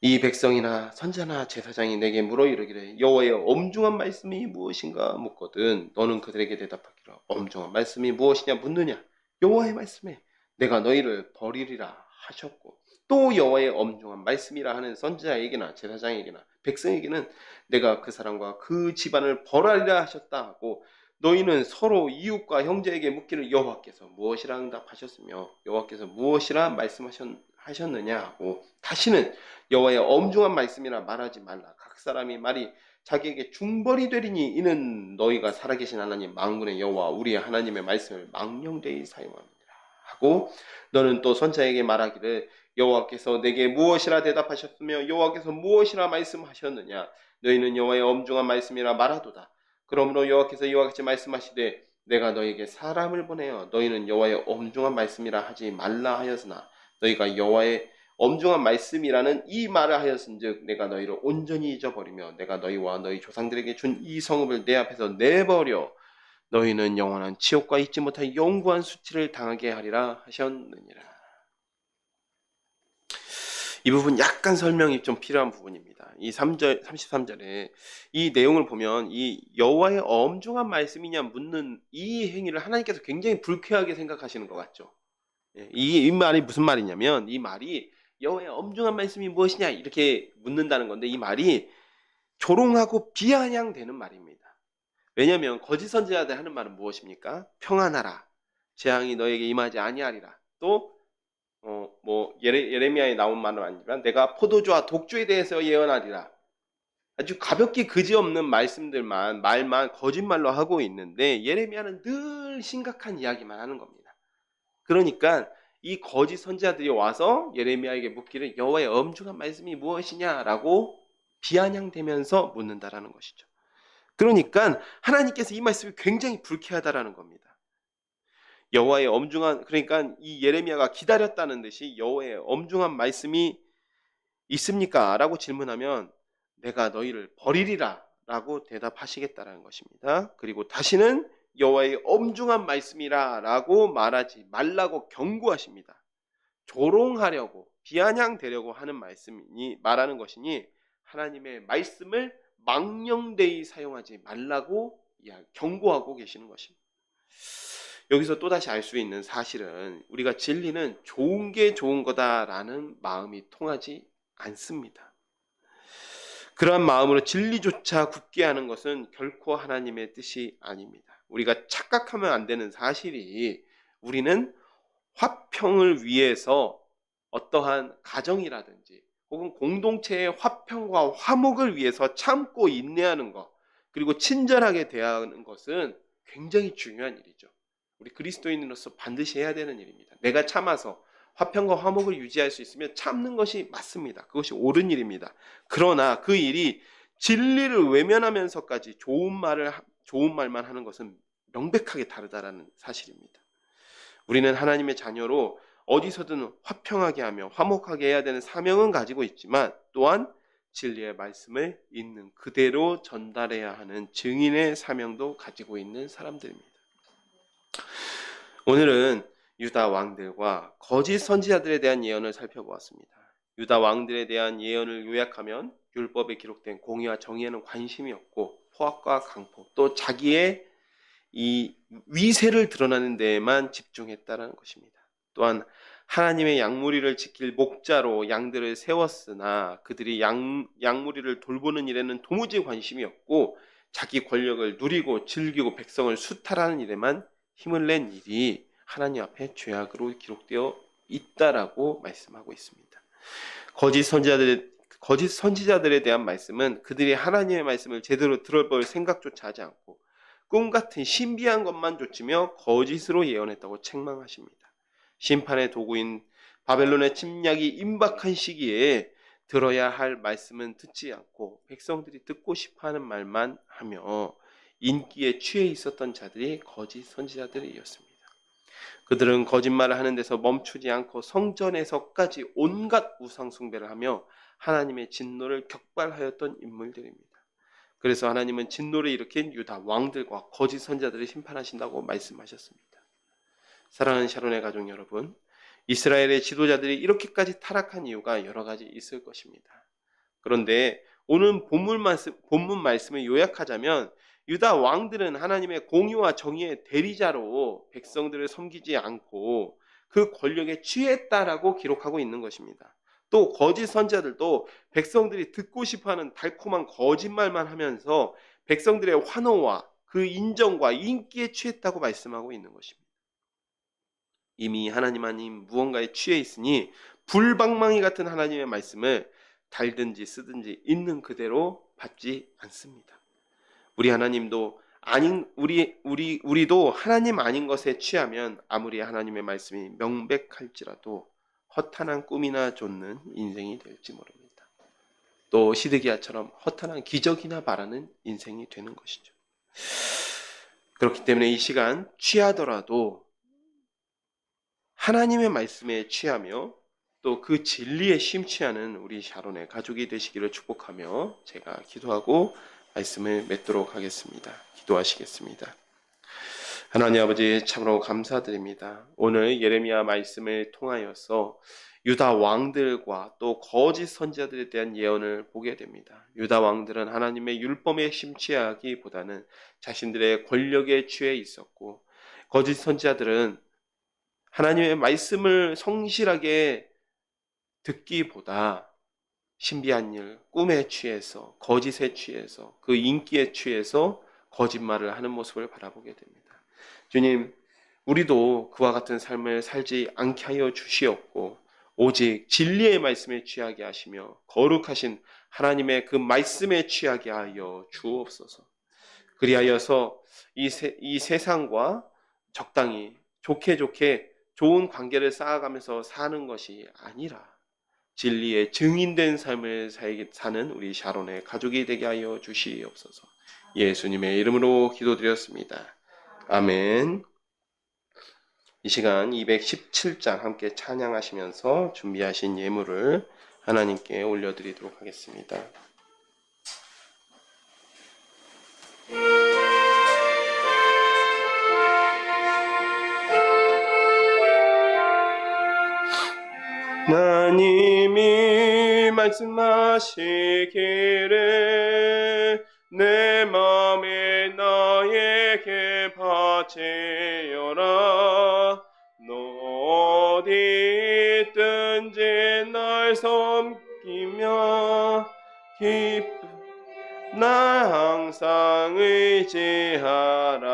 이 백성이나 선자나 제사장이 내게 물어 이르기를 여호와의 엄중한 말씀이 무엇인가 묻거든 너는 그들에게 대답하기를 엄중한 말씀이 무엇이냐 묻느냐. 여호와의 말씀에 내가 너희를 버리리라 하셨고 또 여호와의 엄중한 말씀이라 하는 선지자에게나 제사장에게나 백성에게는 내가 그 사람과 그 집안을 벌하리라 하셨다 하고 너희는 서로 이웃과 형제에게 묻기를 여호와께서 무엇이라 응답하셨으며 여호와께서 무엇이라 말씀하셨느냐 하고 다시는 여호와의 엄중한 말씀이라 말하지 말라. 각 사람이 말이 자기에게 중벌이 되리니 이는 너희가 살아계신 하나님 만군의 여호와 우리의 하나님의 말씀을 망령되이 사용합니다 하고, 너는 또 선자에게 말하기를 여호와께서 내게 무엇이라 대답하셨으며 여호와께서 무엇이라 말씀하셨느냐, 너희는 여호와의 엄중한 말씀이라 말하도다. 그러므로 여호와께서 이와 같이 말씀하시되 내가 너희에게 사람을 보내어 너희는 여호와의 엄중한 말씀이라 하지 말라 하였으나 너희가 여호와의 엄중한 말씀이라는 이 말을 하였은즉 내가 너희를 온전히 잊어버리며 내가 너희와 너희 조상들에게 준 이 성읍을 내 앞에서 내버려 너희는 영원한 지옥과 잊지 못할 영구한 수치를 당하게 하리라 하셨느니라. 이 부분 약간 설명이 좀 필요한 부분입니다. 이 3절, 33절에 이 내용을 보면 이 여호와의 엄중한 말씀이냐 묻는 이 행위를 하나님께서 굉장히 불쾌하게 생각하시는 것 같죠. 이 말이 무슨 말이냐면, 이 말이 여호와의 엄중한 말씀이 무엇이냐 이렇게 묻는다는 건데, 이 말이 조롱하고 비아냥되는 말입니다. 왜냐하면 거짓 선지자들 하는 말은 무엇입니까? 평안하라, 재앙이 너에게 임하지 아니하리라. 또 예레미야에 나온 말은 아니지만 내가 포도주와 독주에 대해서 예언하리라. 아주 가볍게 그지없는 말만 거짓말로 하고 있는데, 예레미야는 늘 심각한 이야기만 하는 겁니다. 그러니까 이 거짓 선지자들이 와서 예레미야에게 묻기를 여호와의 엄중한 말씀이 무엇이냐라고 비아냥대면서 묻는다라는 것이죠. 그러니까 하나님께서 이 말씀이 굉장히 불쾌하다라는 겁니다. 여호와의 엄중한, 그러니까 이 예레미야가 기다렸다는 듯이 여호와의 엄중한 말씀이 있습니까? 라고 질문하면 내가 너희를 버리리라 라고 대답하시겠다라는 것입니다. 그리고 다시는 여호와의 엄중한 말씀이라 라고 말하지 말라고 경고하십니다. 조롱하려고 비아냥대려고 하는 말씀이니 말하는 것이니 하나님의 말씀을 망령되이 사용하지 말라고 경고하고 계시는 것입니다. 여기서 또다시 알 수 있는 사실은 우리가 진리는 좋은 게 좋은 거다라는 마음이 통하지 않습니다. 그러한 마음으로 진리조차 굳게 하는 것은 결코 하나님의 뜻이 아닙니다. 우리가 착각하면 안 되는 사실이, 우리는 화평을 위해서 어떠한 가정이라든지 혹은 공동체의 화평과 화목을 위해서 참고 인내하는 것, 그리고 친절하게 대하는 것은 굉장히 중요한 일이죠. 우리 그리스도인으로서 반드시 해야 되는 일입니다. 내가 참아서 화평과 화목을 유지할 수 있으면 참는 것이 맞습니다. 그것이 옳은 일입니다. 그러나 그 일이 진리를 외면하면서까지 좋은 말만 하는 것은 명백하게 다르다라는 사실입니다. 우리는 하나님의 자녀로 어디서든 화평하게 하며 화목하게 해야 되는 사명은 가지고 있지만, 또한 진리의 말씀을 있는 그대로 전달해야 하는 증인의 사명도 가지고 있는 사람들입니다. 오늘은 유다 왕들과 거짓 선지자들에 대한 예언을 살펴보았습니다. 유다 왕들에 대한 예언을 요약하면 율법에 기록된 공의와 정의에는 관심이 없고 포악과 강포, 또 자기의 이 위세를 드러나는 데에만 집중했다는 것입니다. 또한 하나님의 양무리를 지킬 목자로 양들을 세웠으나 그들이 양무리를 돌보는 일에는 도무지 관심이 없고 자기 권력을 누리고 즐기고 백성을 수탈하는 일에만 힘을 낸 일이 하나님 앞에 죄악으로 기록되어 있다라고 말씀하고 있습니다. 거짓 선지자들에 대한 말씀은 그들이 하나님의 말씀을 제대로 들어볼 생각조차 하지 않고 꿈같은 신비한 것만 좇으며 거짓으로 예언했다고 책망하십니다. 심판의 도구인 바벨론의 침략이 임박한 시기에 들어야 할 말씀은 듣지 않고 백성들이 듣고 싶어하는 말만 하며 인기에 취해 있었던 자들이 거짓 선지자들이었습니다. 그들은 거짓말을 하는 데서 멈추지 않고 성전에서까지 온갖 우상 숭배를 하며 하나님의 진노를 격발하였던 인물들입니다. 그래서 하나님은 진노를 일으킨 유다 왕들과 거짓 선지자들을 심판하신다고 말씀하셨습니다. 사랑하는 샤론의 가족 여러분, 이스라엘의 지도자들이 이렇게까지 타락한 이유가 여러 가지 있을 것입니다. 그런데 오늘 본문 말씀을 요약하자면 유다 왕들은 하나님의 공의와 정의의 대리자로 백성들을 섬기지 않고 그 권력에 취했다라고 기록하고 있는 것입니다. 또 거짓 선지자들도 백성들이 듣고 싶어하는 달콤한 거짓말만 하면서 백성들의 환호와 그 인정과 인기에 취했다고 말씀하고 있는 것입니다. 이미 하나님 아닌 무언가에 취해 있으니 불방망이 같은 하나님의 말씀을 달든지 쓰든지 있는 그대로 받지 않습니다. 우리 하나님도 우리도 하나님 아닌 것에 취하면 아무리 하나님의 말씀이 명백할지라도 허탄한 꿈이나 좇는 인생이 될지 모릅니다. 또 시드기야처럼 허탄한 기적이나 바라는 인생이 되는 것이죠. 그렇기 때문에 이 시간 취하더라도 하나님의 말씀에 취하며 또 그 진리에 심취하는 우리 샤론의 가족이 되시기를 축복하며 제가 기도하고 말씀을 맺도록 하겠습니다. 기도하시겠습니다. 하나님 아버지 참으로 감사드립니다. 오늘 예레미야 말씀을 통하여서 유다 왕들과 또 거짓 선지자들에 대한 예언을 보게 됩니다. 유다 왕들은 하나님의 율법에 심취하기보다는 자신들의 권력에 취해 있었고, 거짓 선지자들은 하나님의 말씀을 성실하게 듣기보다 신비한 일, 꿈에 취해서, 거짓에 취해서, 그 인기에 취해서 거짓말을 하는 모습을 바라보게 됩니다. 주님, 우리도 그와 같은 삶을 살지 않게 하여 주시옵고 오직 진리의 말씀에 취하게 하시며 거룩하신 하나님의 그 말씀에 취하게 하여 주옵소서. 그리하여서 이 세상과 적당히 좋게 좋은 관계를 쌓아가면서 사는 것이 아니라 진리의 증인된 삶을 사는 우리 샤론의 가족이 되게 하여 주시옵소서. 예수님의 이름으로 기도드렸습니다. 아멘. 이 시간 217장 함께 찬양하시면서 준비하신 예물을 하나님께 올려드리도록 하겠습니다. 하나님이 말씀하시기를 내 마음이 너에게 바치어라. 너 어디 있든지 날 섬기며 날 항상 의지하라.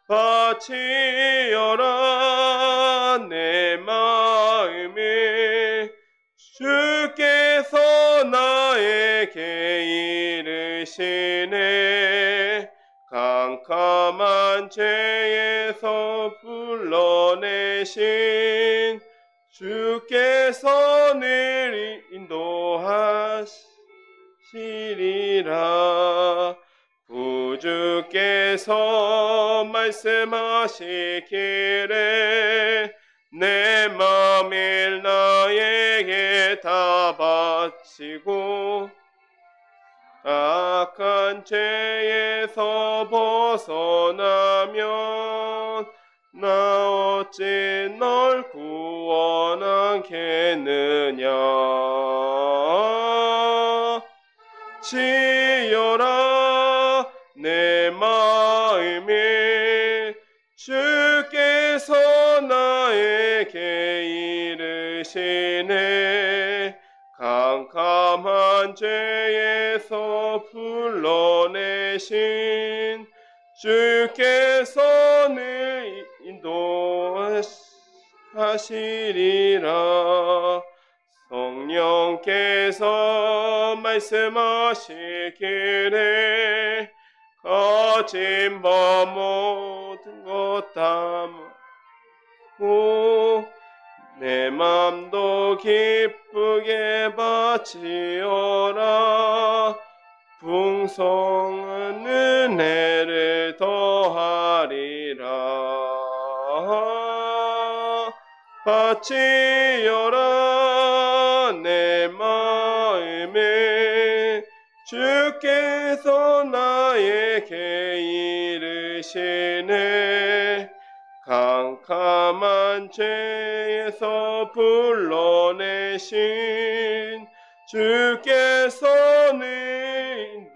바치어라 내 마음이 주께서 나에게 이르시네. 캄캄한 죄에서 불러내신 주께서 늘 인도하시리라. 구주께서 말씀하시기를 내 맘을 나에게 다 바치고 악한 죄에서 벗어나면 나 어찌 널 구원하겠느냐. 지어라 내 마음이 주께서 나에게 이르시네. 캄캄한 죄에서 불러내신 주께서 늘 인도하시리라. 성령께서 말씀하시기를 거짓 모든 것 담고 내 맘도 기쁘게 바치어라. 풍성한 은혜를 더하리라. 바치어라 내 마음을 주께서 나에게 이르시네. 캄캄한 죄에서 불러내신 주께서 늘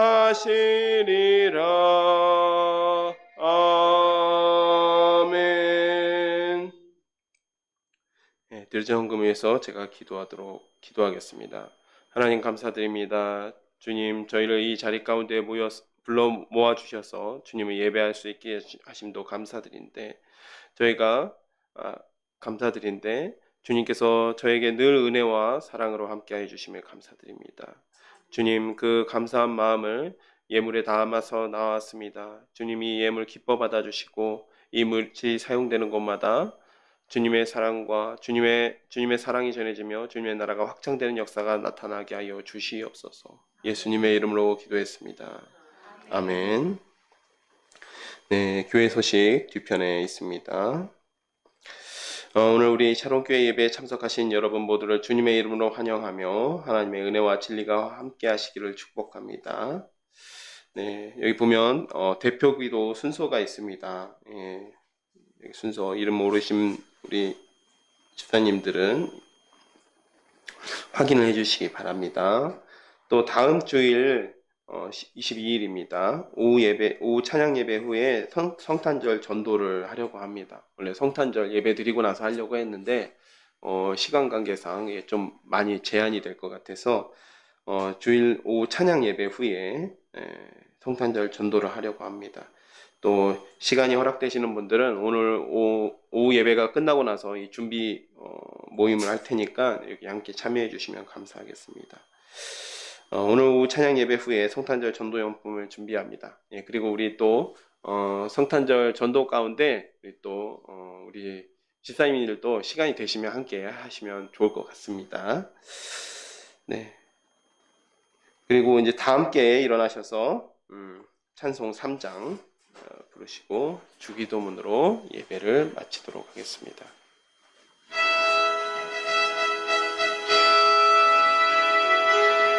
인도하시리라. 아멘. 들정금 위해서 제가 기도하겠습니다. 하나님 감사드립니다. 주님, 저희를 이 자리 가운데 불러 모아 주셔서 주님을 예배할 수 있게 하심도 감사드린데, 저희가 감사드린데 주님께서 저에게 늘 은혜와 사랑으로 함께해 주심에 감사드립니다. 주님, 그 감사한 마음을 예물에 담아서 나왔습니다. 주님이 예물 기뻐 받아주시고 이 물질이 사용되는 곳마다 주님의 사랑과 주님의 사랑이 전해지며 주님의 나라가 확장되는 역사가 나타나게 하여 주시옵소서. 예수님의 이름으로 기도했습니다. 아멘. 네, 교회 소식 뒤편에 있습니다. 오늘 우리 샤론교회 예배에 참석하신 여러분 모두를 주님의 이름으로 환영하며 하나님의 은혜와 진리가 함께 하시기를 축복합니다. 네, 여기 보면 대표 기도 순서가 있습니다. 예, 여기 순서 이름 모르신 우리 집사님들은 확인을 해주시기 바랍니다. 또 다음 주일 22일입니다. 오후 찬양 예배 후에 성탄절 전도를 하려고 합니다. 원래 성탄절 예배 드리고 나서 하려고 했는데 시간 관계상 좀 많이 제한이 될 것 같아서 주일 오후 찬양 예배 후에 성탄절 전도를 하려고 합니다. 또 시간이 허락되시는 분들은 오늘 오후 예배가 끝나고 나서 이 준비 모임을 할 테니까 여기 함께 참여해 주시면 감사하겠습니다. 오늘 오후 찬양 예배 후에 성탄절 전도용품을 준비합니다. 예, 그리고 우리 또 성탄절 전도 가운데 우리 집사님들도 시간이 되시면 함께 하시면 좋을 것 같습니다. 네. 그리고 이제 다 함께 일어나셔서 찬송 3장 부르시고 주기도문으로 예배를 마치도록 하겠습니다.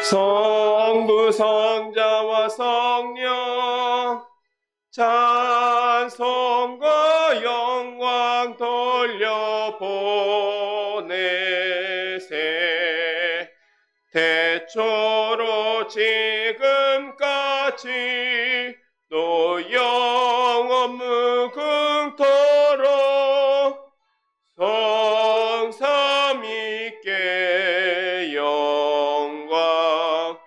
성부 성자와 성령 찬송과 영광 돌려보내세 태초로 지금까지 또 영원 무궁토록 성삼위께 영광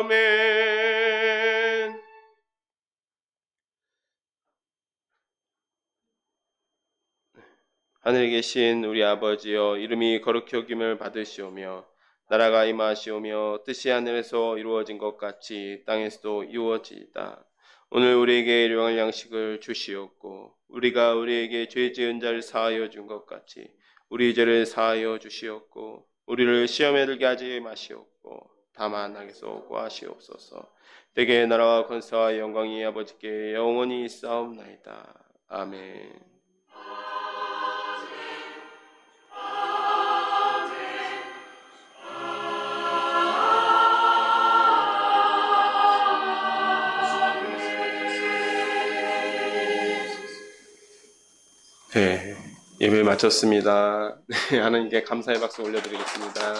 아멘. 하늘에 계신 우리 아버지여, 이름이 거룩히 여김을 받으시오며 나라가 임하시오며 뜻이 하늘에서 이루어진 것 같이 땅에서도 이루어지이다. 오늘 우리에게 일용할 양식을 주시옵고 우리가 우리에게 죄 지은 자를 사하여 준 것 같이 우리 죄를 사하여 주시옵고 우리를 시험에 들게 하지 마시옵고 다만 악에서 구하시옵소서. 대개 나라와 권세와 영광이 아버지께 영원히 있사옵나이다. 아멘. 네, 예배 마쳤습니다. 하나님께 감사의 박수 올려드리겠습니다.